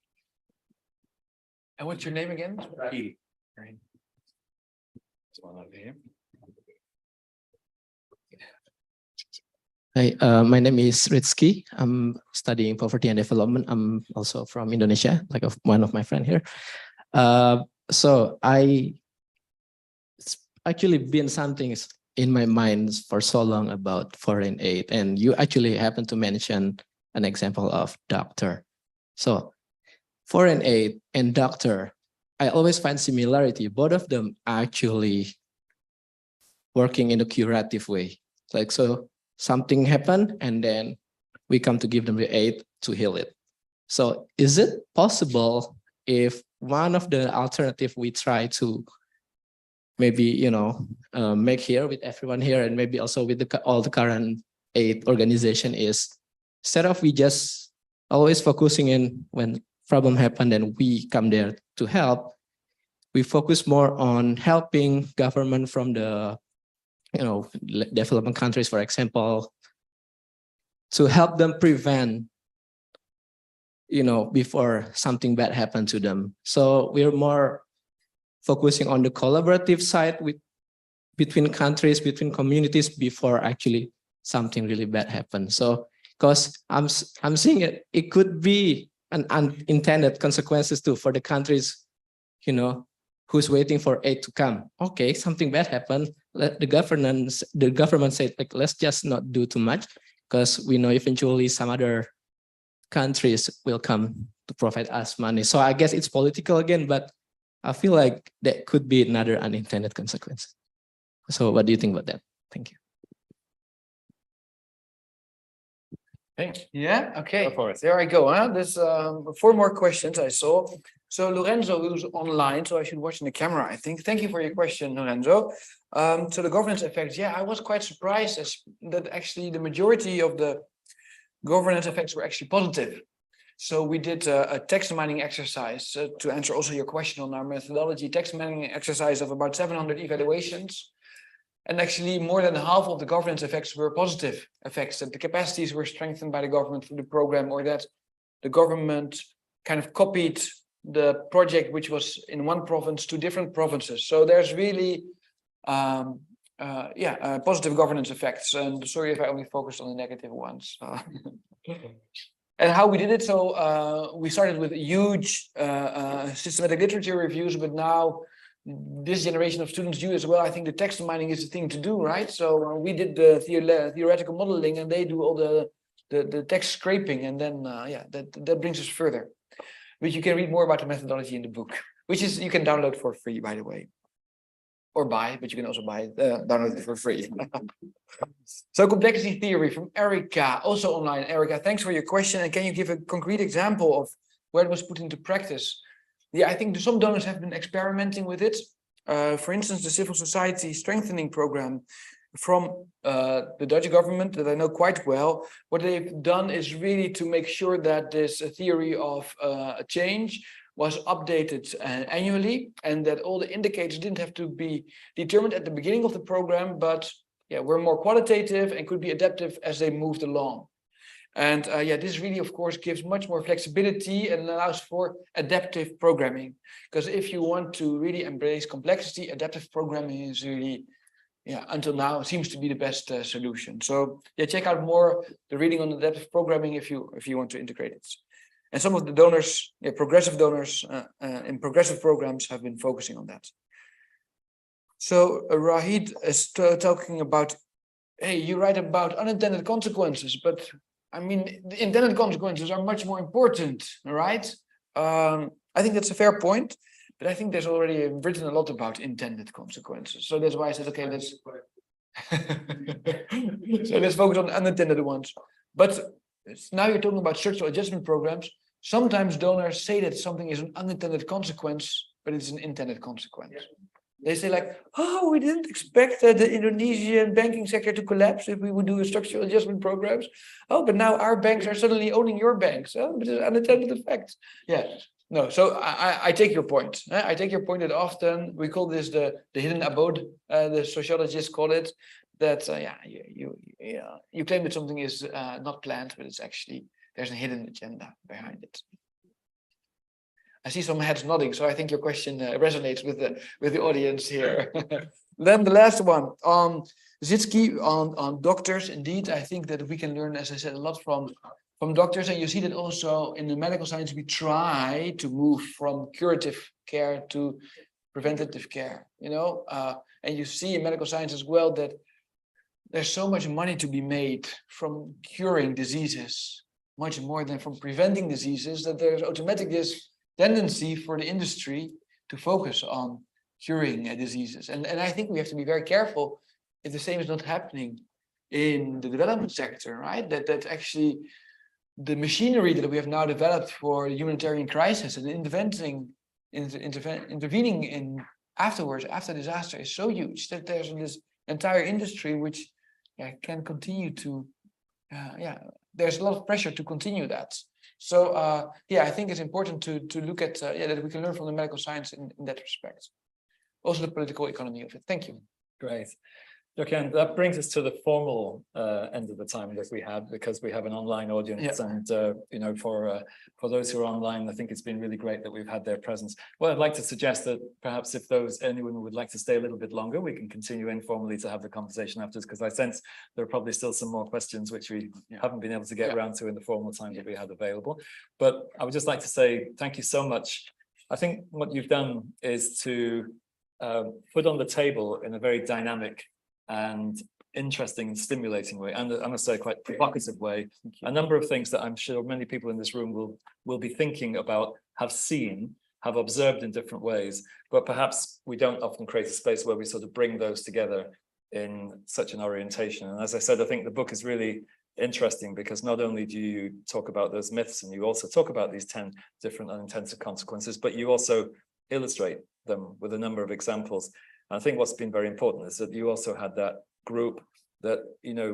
And what's your name again? Right. There's one over here. Hi, my name is Rizky. I'm studying poverty and development. I'm also from Indonesia, like one of my friends here. So it's actually been something in my mind for so long about foreign aid. And you actually happen to mention an example of doctor. So foreign aid and doctor, I always find similarity. Both of them are actually working in a curative way. Like, so something happened and then we come to give them the aid to heal it. So is it possible if one of the alternative we try to maybe, make here with everyone here and maybe also with all the current aid organization is instead of we just always focusing in when problem happen and we come there to help, we focus more on helping government from the development countries, for example, to help them prevent, before something bad happened to them. So we're more focusing on the collaborative side between countries, between communities before actually something really bad happens. So because I'm seeing it could be an unintended consequences too for the countries, who's waiting for aid to come. Okay, something bad happened. Let the government said, like, let's just not do too much because we know eventually some other countries will come to provide us money. So I guess it's political again, but I feel like that could be another unintended consequence. So what do you think about that? Thank you. Hey. Yeah, okay. Go for it. There I go. There's 4 more questions I saw. So Lorenzo, who's online, so I should watch in the camera, I think. Thank you for your question, Lorenzo. So the governance effects, yeah, I was quite surprised that actually the majority of the governance effects were actually positive. So we did a text mining exercise to answer also your question on our methodology, text mining exercise of about 700 evaluations. And actually more than half of the governance effects were positive effects, that the capacities were strengthened by the government through the program, or that the government kind of copied the project, which was in one province to different provinces. So there's really, positive governance effects. And sorry if I only focused on the negative ones. And how we did it, so we started with huge systematic literature reviews, but now this generation of students do as well. I think the text mining is the thing to do, right? So we did the theoretical modeling, and they do all the text scraping, and then that brings us further. But you can read more about the methodology in the book, which is you can download for free, by the way, or buy, but you can also download it for free. So complexity theory from Erica, also online. Erica, thanks for your question. And can you give a concrete example of where it was put into practice? Yeah, I think some donors have been experimenting with it. For instance, the civil society strengthening program from the Dutch government that I know quite well. What they've done is really to make sure that this theory of a change was updated annually, and that all the indicators didn't have to be determined at the beginning of the program, but were more qualitative and could be adaptive as they moved along. And this really, of course, gives much more flexibility and allows for adaptive programming. Because if you want to really embrace complexity, adaptive programming is really, until now, seems to be the best solution. So check out more the reading on adaptive programming if you want to integrate it. And some of the donors, progressive donors in progressive programs have been focusing on that. So Rahid is talking about, hey, you write about unintended consequences, but I mean, the intended consequences are much more important, right? I think that's a fair point, but I think there's already written a lot about intended consequences. So that's why I said, okay, let's focus on unintended ones. But now you're talking about structural adjustment programs. Sometimes donors say that something is an unintended consequence, but it's an intended consequence. They say like, oh, we didn't expect the Indonesian banking sector to collapse if we would do a structural adjustment programs. Oh, but now our banks are suddenly owning your banks. Oh, but it's an unintended effect. No, so I take your point. I take your point that often we call this the hidden abode. The sociologists call it that. You claim that something is not planned, but it's actually there's a hidden agenda behind it. I see some heads nodding, so I think your question resonates with the audience here. Then the last one on Zitsky on doctors. Indeed, I think that we can learn, as I said, a lot from doctors, and you see that also in the medical science we try to move from curative care to preventative care. And you see in medical science as well that there's so much money to be made from curing diseases, much more than from preventing diseases, that there's automatically this tendency for the industry to focus on curing diseases. And I think we have to be very careful if the same is not happening in the development sector, right? That actually the machinery that we have now developed for humanitarian crisis and intervening in afterwards, after disaster, is so huge that there's this entire industry which can continue to, there's a lot of pressure to continue that. So I think it's important to look at that we can learn from the medical science in that respect. Also the political economy of it. Thank you. Great. Okay, that brings us to the formal end of the time that we had, because we have an online audience, and for those who are online, I think it's been really great that we've had their presence. Well, I'd like to suggest that perhaps if anyone would like to stay a little bit longer, we can continue informally to have the conversation afterwards, because I sense there are probably still some more questions which we haven't been able to get around to in the formal time that we had available. But I would just like to say thank you so much. I think what you've done is to put on the table in a very dynamic and interesting and stimulating way, and I must say quite provocative way, a number of things that I'm sure many people in this room will be thinking about, have seen, have observed in different ways, but perhaps we don't often create a space where we sort of bring those together in such an orientation. And as I said, I think the book is really interesting because not only do you talk about those myths and you also talk about these 10 different unintended consequences, but you also illustrate them with a number of examples. I think what's been very important is that you also had that group that,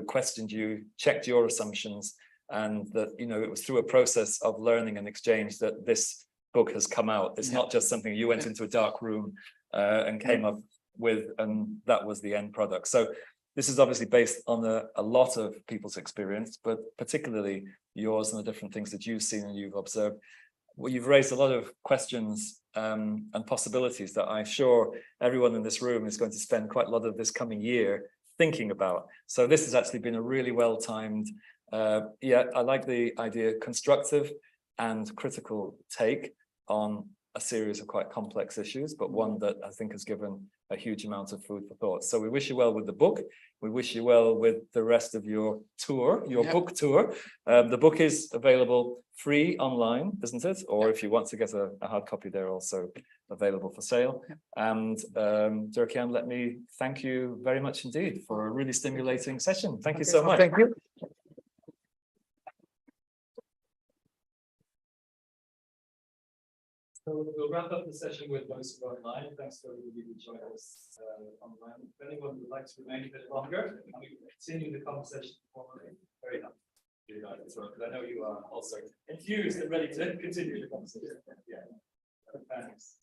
questioned you, checked your assumptions, and that, it was through a process of learning and exchange that this book has come out. It's not just something you went into a dark room and came up with, and that was the end product. So this is obviously based on a lot of people's experience, but particularly yours and the different things that you've seen and you've observed. Well, you've raised a lot of questions and possibilities that I'm sure everyone in this room is going to spend quite a lot of this coming year thinking about. So this has actually been a really well-timed, I like the idea, constructive and critical take on a series of quite complex issues, but one that I think has given a huge amount of food for thought. So we wish you well with the book. We wish you well with the rest of your tour, your book tour. The book is available free online, isn't it? Or if you want to get a hard copy, they're also available for sale. And Dirk-Jan, let me thank you very much indeed for a really stimulating session. Thank you so much. Thank you. So we'll wrap up the session with those who are online. Thanks to everybody who joined us online. If anyone would like to remain a bit longer, and we can continue the conversation formally, very happy to do that as well, because I know you are also infused and ready to continue the conversation. Yeah. Thanks.